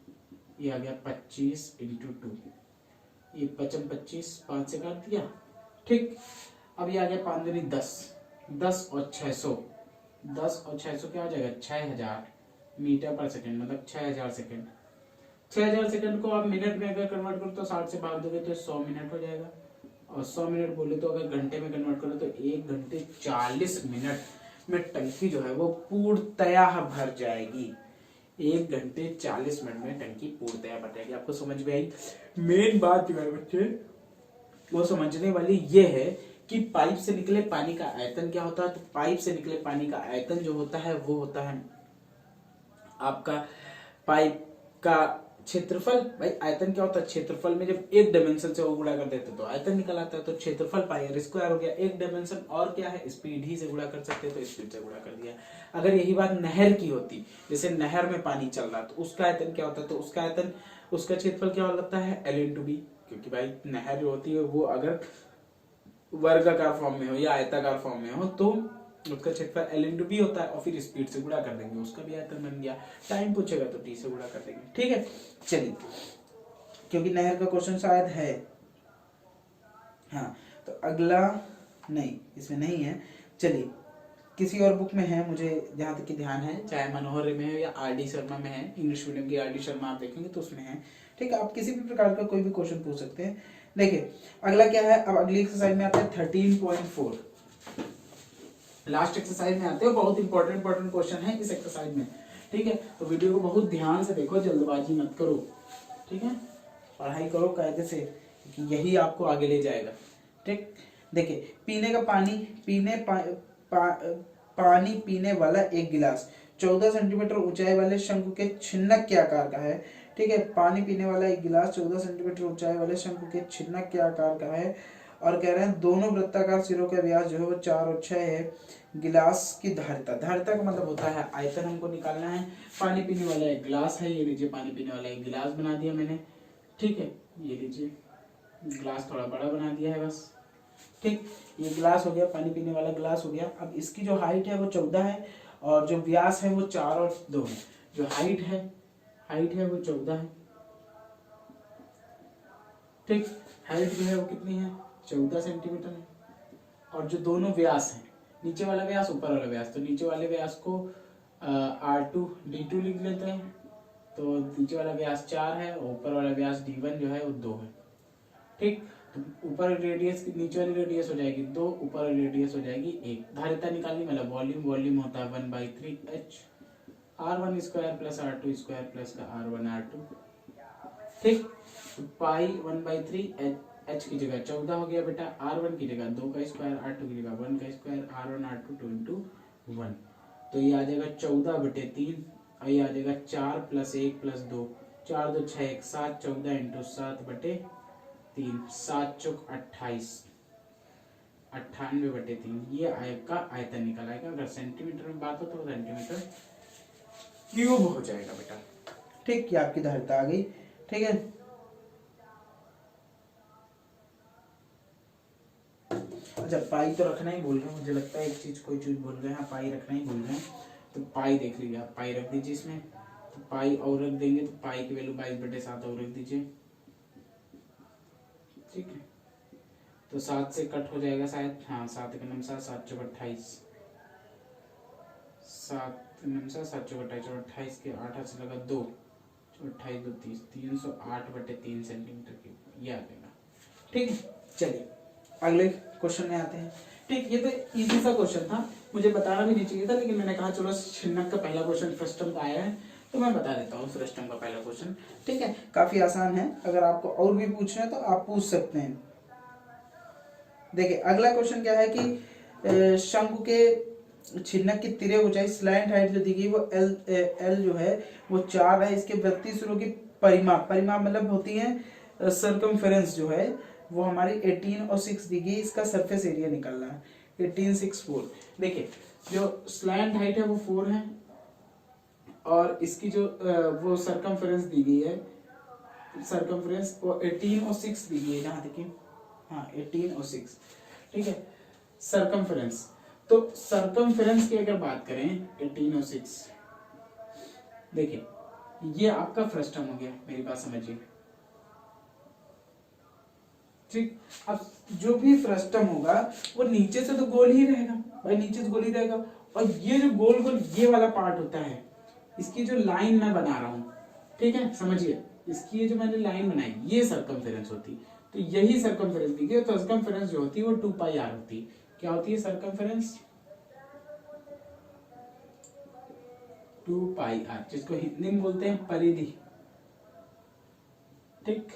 ये आ गया 25 इंटू 2, ये 25, 5 से काट दिया। ठीक, अब ये आ गया 5 दूनी 10, 10 और 600, 10 और 600 क्या हो जाएगा 6000 मीटर पर सेकंड, मतलब 6000 सेकंड। 6000 सेकंड को आप मिनट में अगर कन्वर्ट करो तो 60 से भाग दोगे तो 100 मिनट हो जाएगा, और 100 मिनट बोले तो अगर घंटे में कन्वर्ट करो तो 1 घंटे 40 मिनट में टंकी जो है वो पूर्णतया भर जाएगी। 1 घंटे 40 मिनट में टंकी पूर्णतया भर जाएगी। आपको समझ में आई? मेन बात जो है बच्चे वो समझने वाली ये है कि पाइप से निकले पानी का आयतन क्या होता है। तो पाइप से निकले पानी का आयतन जो होता है वो होता है आपका पाइप का क्षेत्रफल। भाई आयतन क्या होता है, क्षेत्रफल में जब एक डायमेंशन से वो गुणा कर देते तो आयतन निकल आता है। तो क्षेत्रफल पाई आर स्क्वायर हो गया। एक डायमेंशन और क्या है, स्पीड ही से गुणा कर सकते हैं तो स्पीड से गुणा कर दिया। अगर यही बात नहर की होती, जैसे नहर में पानी चल रहा तो उसका आयतन क्या होता है, तो उसका आयतन, उसका क्षेत्रफल क्या होता है L/B, क्योंकि भाई नहर जो होती है वो अगर वर्गाकार फॉर्म में हो या आयताकार फॉर्म में हो तो उसका क्षेत्रफल L/B होता है, और फिर स्पीड से गुणा कर देंगे, उसका भी आयतन बन गया। टाइम पूछेगा तो टी से गुणा कर देंगे। ठीक है, चलिए, क्योंकि नहर का क्वेश्चन शायद है। हाँ, तो अगला नहीं, इसमें नहीं है। चलिए, किसी और बुक में है, मुझे जहां तक कि ध्यान है, चाहे मनोहर में है या RD शर्मा में है, इंग्लिश मीडियम की RD शर्मा आप देखेंगे तो उसमें है। ठीक है, आप किसी भी प्रकार का कोई भी क्वेश्चन पूछ सकते हैं। देखिए अगला क्या है, अब अगली एक्सरसाइज में आते हैं 13.4, लास्ट एक्सरसाइज में आते हैं। बहुत इंपॉर्टेंट क्वेश्चन है इस एक्सरसाइज में। ठीक है, तो वीडियो को बहुत ध्यान से देखो, जल्दबाजी मत करो। ठीक है, पढ़ाई करो कायदे से, क्योंकि यही आपको आगे ले जाएगा। ठीक, देखिए पीने का पानी, पानी पीने वाला एक गिलास 14 सेंटीमीटर ऊंचाई वाले शंकु के छिन्नक के आकार का है। ठीक है, पानी पीने वाला एक गिलास 14 सेंटीमीटर ऊंचाई वाले शंकु के छिन्नक के आकार का है, और कह रहे हैं दोनों वृत्ताकार सिरों का व्यास जो है वो 4 और 6 है। गिलास की धारिता, धारिता का मतलब होता है आयतन, हमको निकालना है। पानी पीने वाला एक गिलास है, ये लीजिए पानी पीने वाला एक गिलास बना दिया मैंने। ठीक है, ये लीजिए गिलास थोड़ा बड़ा बना दिया है बस। ठीक, ये गिलास हो गया, पानी पीने वाला गिलास हो गया। अब इसकी जो हाइट है वो 14 है, और जो व्यास है वो 4 और 2 है। जो हाइट है वो 14 है। ठीक, हाइट जो है वो कितनी है, 14 सेंटीमीटर है। और जो दोनों व्यास हैं, नीचे वाला व्यास ऊपर वाला व्यास, तो नीचे वाले व्यास को R2 D2 लिख लेते हैं। तो नीचे वाला व्यास 4 है और ऊपर वाला व्यास D1 जो है वो 2 है। ठीक, तो ऊपर रेडियस, नीचे वाली रेडियस हो जाएगी 2, ऊपर वाली रेडियस हो जाएगी 1। धारिता निकालनी, मतलब वॉल्यूम होता है 1/3H R1 square plus R2 square plus का R1 R2। ठीक, तो पाई 1/3H की जगह 14 हो गया बेटा, R1 की जगह 2 का स्क्वायर, R2 की जगह 1 का स्क्वायर, R1 R2 2 इंटू 1, तो ये आ जाएगा 14/3, और ये आ जाएगा 4 + 1 + 2, 4 2 6 1 7, 14 इंटू 7/3, 7 चौक 28, 98/3, ये आपका आयतन निकल आएगा। अगर सेंटीमीटर में बात हो तो सेंटीमीटर क्यूब हो जाएगा बेटा। ठीक, ये आपकी धारिता आ गई। ठीक है, अच्छा पाई तो रखना ही भूल रहे हैं, मुझे लगता है एक चीज, कोई चीज भूल गए हैं, पाई रखना ही भूल रहे हैं। तो पाई देख लीजिए, आप पाई रख दीजिए इसमें, तो पाई और रख देंगे तो पाई की वैल्यू 22/7 और रख दीजिए। ठीक है, तो 7 से कट हो जाएगा शायद, हाँ 7 का 7, 7 चौक 28, 7 7 7 चौक 28, और 28 के 8 से लगा 2, 28 2 30, 308/3 सेंटीमीटर क्यूब, ये आ जाएगा। ठीक है, चलिए अगले क्वेश्चन में आते हैं। ठीक, ये तो इजी सा क्वेश्चन था, मुझे बताना भी नहीं चाहिए था, लेकिन मैंने कहा चलो छिन्नक का पहला क्वेश्चन फर्स्ट टर्म का आया है तो मैं बता देता हूँ फर्स्ट टर्म का पहला क्वेश्चन। ठीक है, काफी आसान है, अगर आपको और भी पूछना है तो आप पूछ सकते हैं। देखिए अगला क्वेश्चन क्या है कि शंकु के छिन्नक की तिर्यक ऊंचाई, स्लैंट हाइट जो दी गई वो L जो है वो 4 है। इसके वृत्तीय सिरों की परिमाप मतलब होती है सर्कमफेरेंस जो है वो हमारी 18 और 6 दी गई। इसका सरफेस एरिया निकालना है। 1864। देखिए जो स्लैंट हाइट है वो 4 है और इसकी जो वो सरकमफेरेंस दी गई है, सरकमफेरेंस वो 18 और 6 दी गई है, जहां देखिए हाँ 18 और 6, ठीक है। सरकमफेरेंस, तो सरकमफेरेंस की अगर बात करें 18 और 6, देखिए ये आपका फ्रस्टम हो गया, मेरी बात समझिए, ठीक। अब जो भी फ्रस्टम होगा वो नीचे से तो गोल ही रहेगा भाई, नीचे से गोल ही रहेगा, और ये जो गोल गोल ये वाला पार्ट होता है, इसकी जो लाइन मैं बना रहा हूं, ठीक है, समझिए, इसकी ये जो मैंने लाइन बनाई ये सरकमफेरेंस होती, तो यही सरकमफेरेंस दी गई। तो सरकमफेरेंस जो होती है वो 2 पाई आर होती है। क्या होती है सरकमफेरेंस? 2 पाई आर, जिसको हिंदी में बोलते हैं परिधि, ठीक।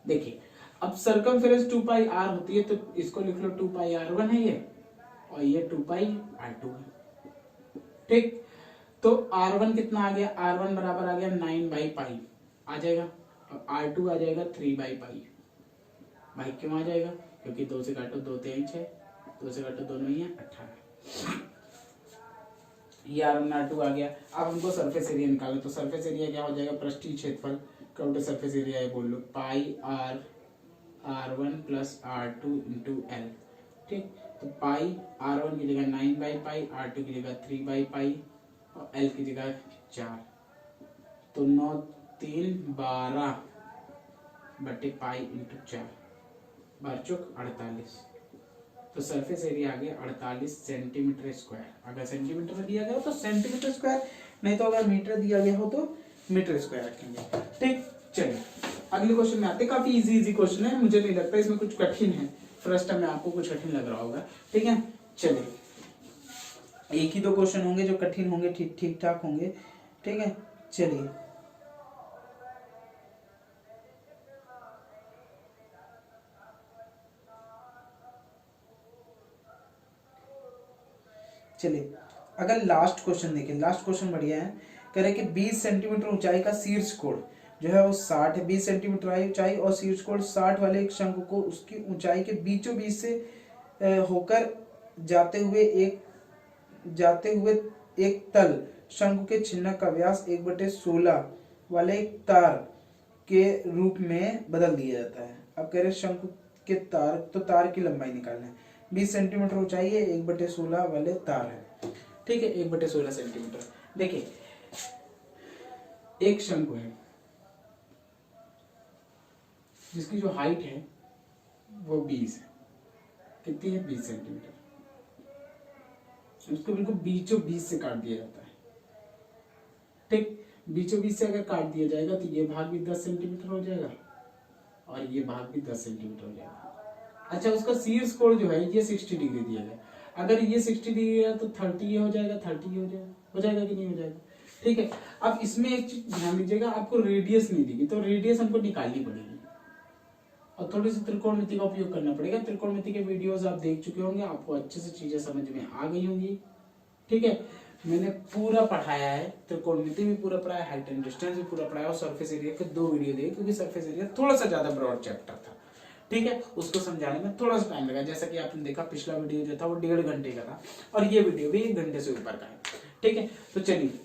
देखिए अब सरकमफेरेंस 2 पाई आर होती है, तो इसको लिख लो 2 पाई R1 है ये, और ये 2 पाई R2 है, ठीक। तो R1 कितना आ गया? R1 बराबर आ गया 9 बाई पाई आ जाएगा, और R2 आ जाएगा 3 बाई पाई। भाई क्यों आ जाएगा? क्योंकि 2 से काटो 2 3 6, 2 से काटो 2 9 है 18। ये R1 R2 आ गया। अब हमको सरफेस एरिया निकालो, तो सरफेस एरिया क्या हो जाएगा? पृष्ठीय क्षेत्रफल का सरफेस एरिया है, बोल लो pi R R1 plus R2 into L, ठीक। तो पाई R1 की जगह 9 बाई पाई, R2 की जगह 3 बाई पाई, और L की जगह 4, तो 9 3 12 बटे पाई इंटू 4, 12 चौक 48। तो सरफेस एरिया आ गया 48 सेंटीमीटर स्क्वायर। अगर सेंटीमीटर में दिया गया हो तो सेंटीमीटर स्क्वायर, नहीं तो अगर मीटर दिया गया हो तो मीटर स्क्वायर रखेंगे, ठीक। चलिए अगले क्वेश्चन में आते। काफी इजी क्वेश्चन है, मुझे नहीं लगता इसमें कुछ कठिन है, फर्स्ट टाइम में आपको कुछ कठिन लग रहा होगा, ठीक है। चलिए एक ही 2 क्वेश्चन होंगे जो कठिन होंगे, ठीक ठाक होंगे, ठीक है। चलिए चलिए अगर लास्ट क्वेश्चन देखें, लास्ट क्वेश्चन बढ़िया है। कह रहे कि 20 सेंटीमीटर ऊंचाई का शीर्ष कोण जो है वो 60 है, 20 सेंटीमीटर ऊंचाई और शीर्ष कोण 60 वाले एक शंकु को उसकी ऊंचाई के बीचों बीच से होकर जाते हुए एक तल शंकु के छिन्नक का व्यास 1/16 वाले एक तार के रूप में बदल दिया जाता है। अब कह रहे शंकु के तार, तो तार की लंबाई निकालना है। 20 सेंटीमीटर ऊंचाई है, 1/16 वाले तार है, ठीक है, 1/16 सेंटीमीटर। देखिए एक शंकु है जिसकी जो हाइट है वो 20 है, कितनी है? 20 सेंटीमीटर। उसको बिल्कुल बीचों बीच से काट दिया जाता है, ठीक। बीचों बीच से अगर काट दिया जाएगा तो ये भाग भी 10 सेंटीमीटर हो जाएगा और ये भाग भी 10 सेंटीमीटर हो जाएगा। अच्छा उसका शीर्ष कोण जो है ये 60 डिग्री दिया गया, अगर ये 60 डिग्री है तो 30 ये हो जाएगा, 30 ये हो जाएगा कि नहीं हो जाएगा, ठीक है। अब इसमें एक चीज ध्यान दीजिएगा, आपको रेडियस नहीं देगी, तो रेडियस हमको निकालनी पड़ेगी और थोड़ी सी त्रिकोणमिति का उपयोग करना पड़ेगा। त्रिकोणमिति के वीडियोस आप देख चुके होंगे, आपको अच्छे से चीजें समझ में आ गई होंगी, ठीक है। मैंने पूरा पढ़ाया है, त्रिकोणमिति भी पूरा पढ़ाया, हाइट एंड डिस्टेंस भी पूरा पढ़ाया, और सरफेस एरिया के 2 वीडियो दिए, क्योंकि सरफेस एरिया थोड़ा सा ज्यादा ब्रॉड चैप्टर था, ठीक है। उसको समझाने में थोड़ा सा टाइम लगा, जैसा कि आपने देखा पिछला वीडियो जो था वो 1.5 घंटे का था, और ये वीडियो भी 1 घंटे से ऊपर का है, ठीक है। तो चलिए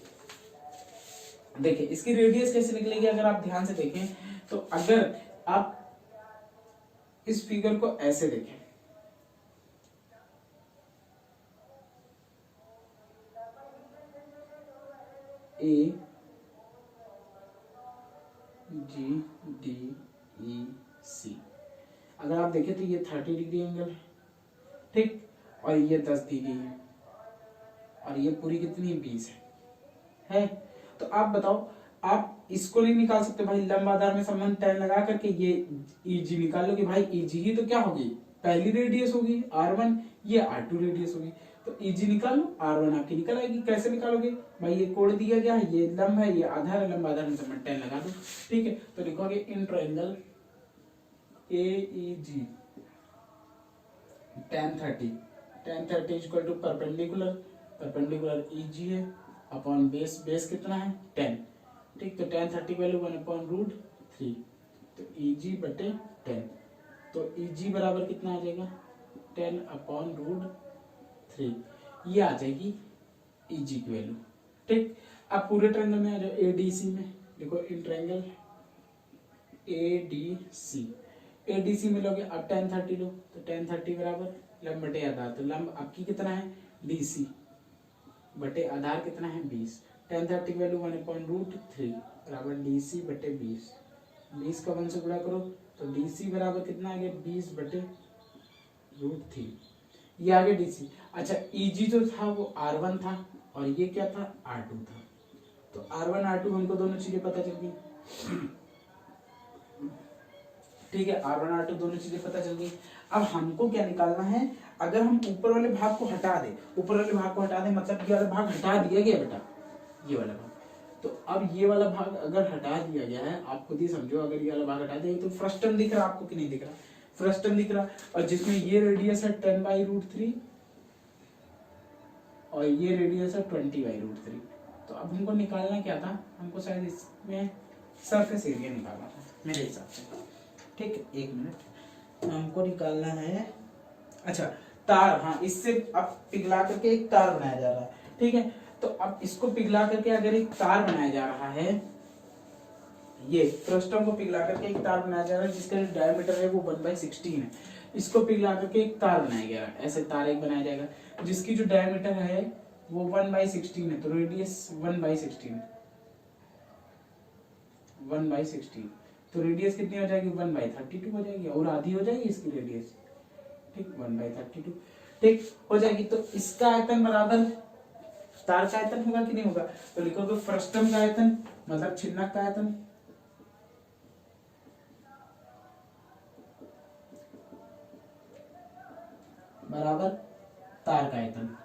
देखिए इसकी रेडियस कैसे निकलेगी, अगर आप ध्यान से देखें तो अगर आप इस फिगर को ऐसे देखें, ए जी डी ई सी, अगर आप देखें तो ये 30 डिग्री एंगल है, ठीक, और ये 10 दी गई है, और ये पूरी कितनी 20 है। तो आप बताओ, आप इसको नहीं निकाल सकते भाई, लंब आधार में संबंध tan लगा करके ये EG निकाल लो कि भाई EG ही तो क्या होगी, पहली रेडियस होगी R1, ये R2 रेडियस होगी, तो EG निकाल लो, R1 आपकी निकल आएगी। कैसे निकालोगे भाई, ये कोण दिया गया है, ये लंब है, ये आधार है, लंब आधार में संबंध tan लगा दो, ठीक है। तो लिखोगे in triangle AEG tan 30 equal to perpendicular EG है अपॉन बेस कितना है 10, ठीक। तो tan 30 वैल्यू 1/√3, तो EG बटे 10, तो EG बराबर कितना आ जाएगा 10/√3 3, ये आ जाएगी EG की वैल्यू। ठीक, अब पूरे ट्रायंगल में आ जाओ ADC में। देखो इन ट्रायंगल ADC में लोगे अब tan 30 लो, तो tan 30 बराबर लंब बटे आधार, तो लंब आपकी कितना है DC बटे आधार कितना है 20। tan 30 वैल्यू 1/√3 बराबर DC बटे 20। 20 का 1 से गुणा करो तो DC बराबर कितना आ गया 20/√3। ये आ गया DC। अच्छा EG जो था वो R1 था और ये क्या था R2 था, तो R1 R2 हमको दोनों चीजें पता चल गई। ठीक है, R1 R2 दोनों चीजें पता चल गई। अब हमको क्या निकालना है, अगर हम ऊपर वाले भाग को हटा दें, ऊपर वाले भाग को हटा दें मतलब ये वाला भाग हटा दिया गया बेटा, ये वाला भाग, तो अब ये वाला भाग अगर हटा दिया गया है, आप खुद ही समझो, अगर ये वाला भाग हटा दिया तो फ्रस्टम दिख रहा आपको कि नहीं दिख रहा, फ्रस्टम दिख रहा, और जिसमें ये रेडियस है 10/√3 और ये रेडियस है 20/√3। तो अब हमको निकालना क्या था, हमको शायद इसमें सरफेस एरिया निकालना था मेरे हिसाब से। ठीक, एक मिनट, हमको निकालना है, अच्छा तार, हाँ इससे अब पिघला करके एक तार बनाया जा रहा है। ठीक है, तो अब इसको पिघला करके अगर एक तार बनाया जा रहा है, ये फ्रस्टम को पिघला करके एक तार बनाया जा रहा है जिसका जो डायमीटर है वो 1/16 है, इसको पिघला करके एक तार बनाया गया है, ऐसे तार एक बनाया जाएगा जिसकी जो डायमीटर है वो 1/16 है, तो रेडियस 1/16, 1/16, तो रेडियस कितनी हो जाएगी 1/32 हो जाएगी, और आधी हो जाएगी इसकी रेडियस। ठीक, 1/32 ठीक हो जाएगी। तो इसका आयतन बराबर तार का आयतन होगा कि नहीं होगा, तो लिखोगे फ्रस्टम का आयतन मतलब छिन्नक का आयतन बराबर तार का आयतन।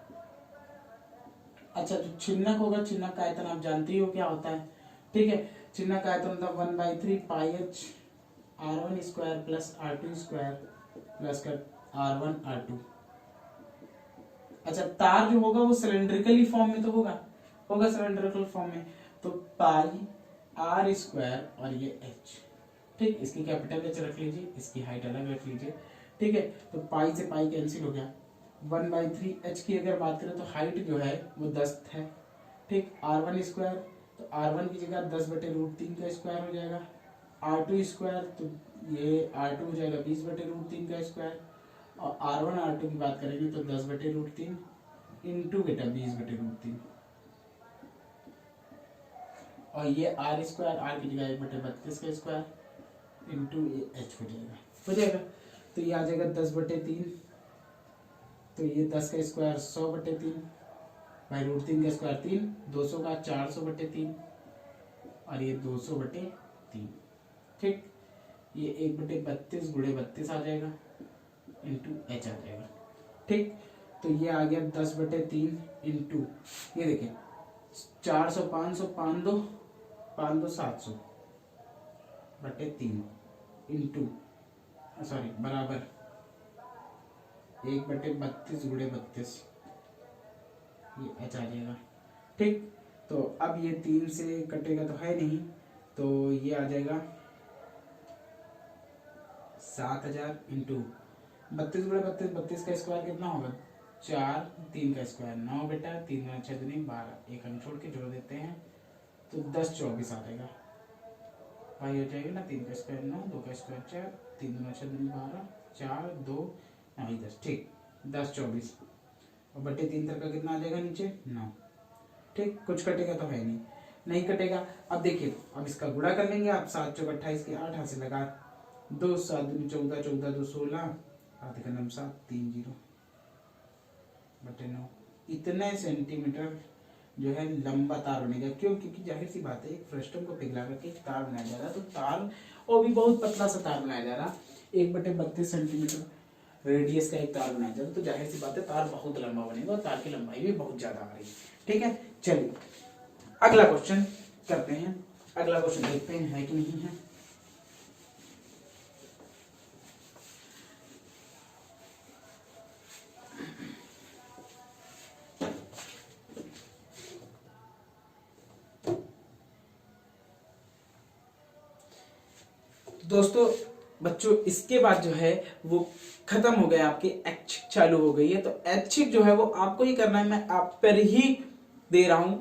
अच्छा तो छिन्नक होगा, छिन्नक का आयतन आप जानते ही हो क्या होता है। ठीक है, छिन्नक का आयतन मतलब 1/3 πh R1 square plus R2 square plus कर R1 R2। अच्छा तार जो होगा वो सिलेंड्रिकली फॉर्म में तो होगा सिलेंड्रिकल फॉर्म में, तो पाई R स्क्वायर और ये H। ठीक, इसकी कैपिटल H रख लीजिए, इसकी हाइट अलग रख लीजिए। ठीक है, तो पाई से पाई कैंसिल हो गया, 1/3 H की अगर बात करें तो हाइट जो है वो 10 है। ठीक, R1 स्क्वायर, तो R1 की जगह 10/√3 का स्क्वायर हो जाएगा, R2 स्क्वायर, तो ये R2 हो जाएगा 20/√3 का स्क्वायर, और R1 R2 की बात करेंगे तो 10/√3 इंटू बेटा 20/√3, और ये R स्क्वायर, R की जगह 1/32 का स्क्वायर इंटू ये H हो जाएगा। तो ये आ जाएगा 10/3, तो ये 10 का स्क्वायर 100/3 √3 का स्क्वायर 3, 200 का 400/3 और ये 200/3। ठीक, ये 1/32 गुणे 32 आ जाएगा इंटू H आ जाएगा। ठीक, तो ये आ गया 10/3 इंटू, ये देखिए 400 500 5 2 700/3 इंटू सॉरी बराबर 1/32 गुणे 32, ये H आ जाएगा। ठीक, तो अब ये 3 से कटेगा तो है नहीं, तो ये आ जाएगा 7000 इंटू 32 गुणे 32, 32 का स्क्वायर कितना होगा 4, 3 का स्क्वायर 9 बेटा, 3 गुना 6 दूनी 12, एक हम छोड़ के जोड़ देते हैं तो 10 24 आ जाएगा, भाई हो जाएगा ना, 3 का स्क्वायर 9, 2 का स्क्वायर 4, 3 गुना 6 दूनी 12, 4 2 9 10। ठीक, 10 24 और बटे 3 तक का कितना आ जाएगा नीचे 9। ठीक, कुछ कटेगा तो है नहीं कटेगा। अब देखिए, अब इसका गुणा कर लेंगे आप, 7 चौक 28 के 8 हाथ से लगा, 2 7 दूनी 14, 14 2 16, 7 का 9 7 3 0 बटे 9, इतने सेंटीमीटर जो है लंबा तार बनेगा। क्यों, क्योंकि जाहिर सी बात है एक फ्रस्टम को पिघला करके एक तार बनाया जा रहा है, तो तार वो भी बहुत पतला सा तार बनाया जा रहा है, 1/32 सेंटीमीटर रेडियस का एक तार बनाया जा रहा है, तो जाहिर सी बात है तार बहुत लंबा बनेगा और तार की लंबाई भी बहुत ज्यादा आ रही है। ठीक है, चलिए अगला क्वेश्चन करते हैं, अगला क्वेश्चन देखते हैं है कि नहीं है। दोस्तों बच्चों इसके बाद जो है वो खत्म हो गया, आपकी ऐच्छिक चालू हो गई है। तो ऐच्छिक जो है वो आपको ही करना है, मैं आप पर ही दे रहा हूं,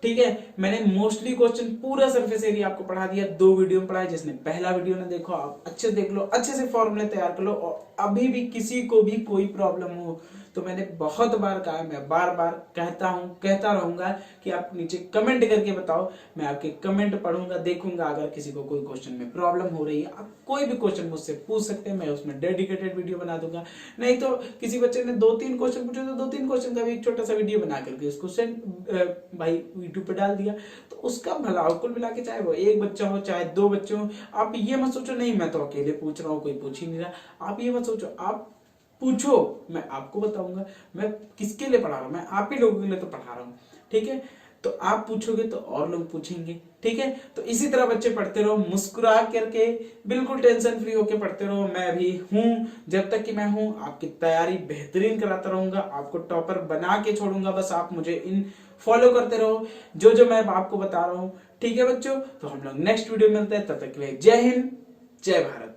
ठीक है। मैंने मोस्टली क्वेश्चन पूरा सरफेस एरिया आपको पढ़ा दिया, 2 वीडियो में पढ़ाया। जिसने पहला वीडियो ने देखो आप अच्छे देख लो, अच्छे से फॉर्मूले तैयार कर लो। और अभी भी किसी को भी कोई प्रॉब्लम हो तो मैंने बहुत बार कहा है, मैं बार बार कहता हूं, कहता रहूंगा कि आप नीचे कमेंट करके बताओ, मैं आपके कमेंट पढ़ूंगा, देखूंगा। अगर किसी को कोई क्वेश्चन में प्रॉब्लम हो रही है, आप कोई भी क्वेश्चन मुझसे पूछ सकते हैं, मैं उसमें डेडिकेटेड वीडियो बना दूंगा। नहीं तो किसी बच्चे ने 2-3 क्वेश्चन पूछे तो 2-3 क्वेश्चन का भी एक छोटा सा वीडियो बना करके उसको सेंड भाई यूट्यूब पे डाल दिया, तो उसका भला हो। कुल मिला के चाहे वो एक बच्चा हो चाहे 2 बच्चे हो, आप ये मत सोचो नहीं मैं तो अकेले पूछ रहा हूँ, कोई पूछ ही नहीं रहा। आप ये मत सोचो, आप पूछो, मैं आपको बताऊंगा मैं किसके लिए पढ़ा रहा हूं, मैं आप ही लोगों के लिए तो पढ़ा रहा हूं, ठीक है। तो आप पूछोगे तो और लोग पूछेंगे, ठीक है। तो इसी तरह बच्चे पढ़ते रहो, मुस्कुरा करके, बिल्कुल टेंशन फ्री होके पढ़ते रहो। मैं भी हूं, जब तक कि मैं हूं आपकी तैयारी बेहतरीन कराता रहूंगा, आपको टॉपर बना के छोड़ूंगा। बस आप मुझे इन फॉलो करते रहो जो जो मैं आपको बता रहा हूं, ठीक है बच्चों। तो हम लोग नेक्स्ट वीडियो में मिलते हैं, तब तक के लिए जय हिंद, जय भारत।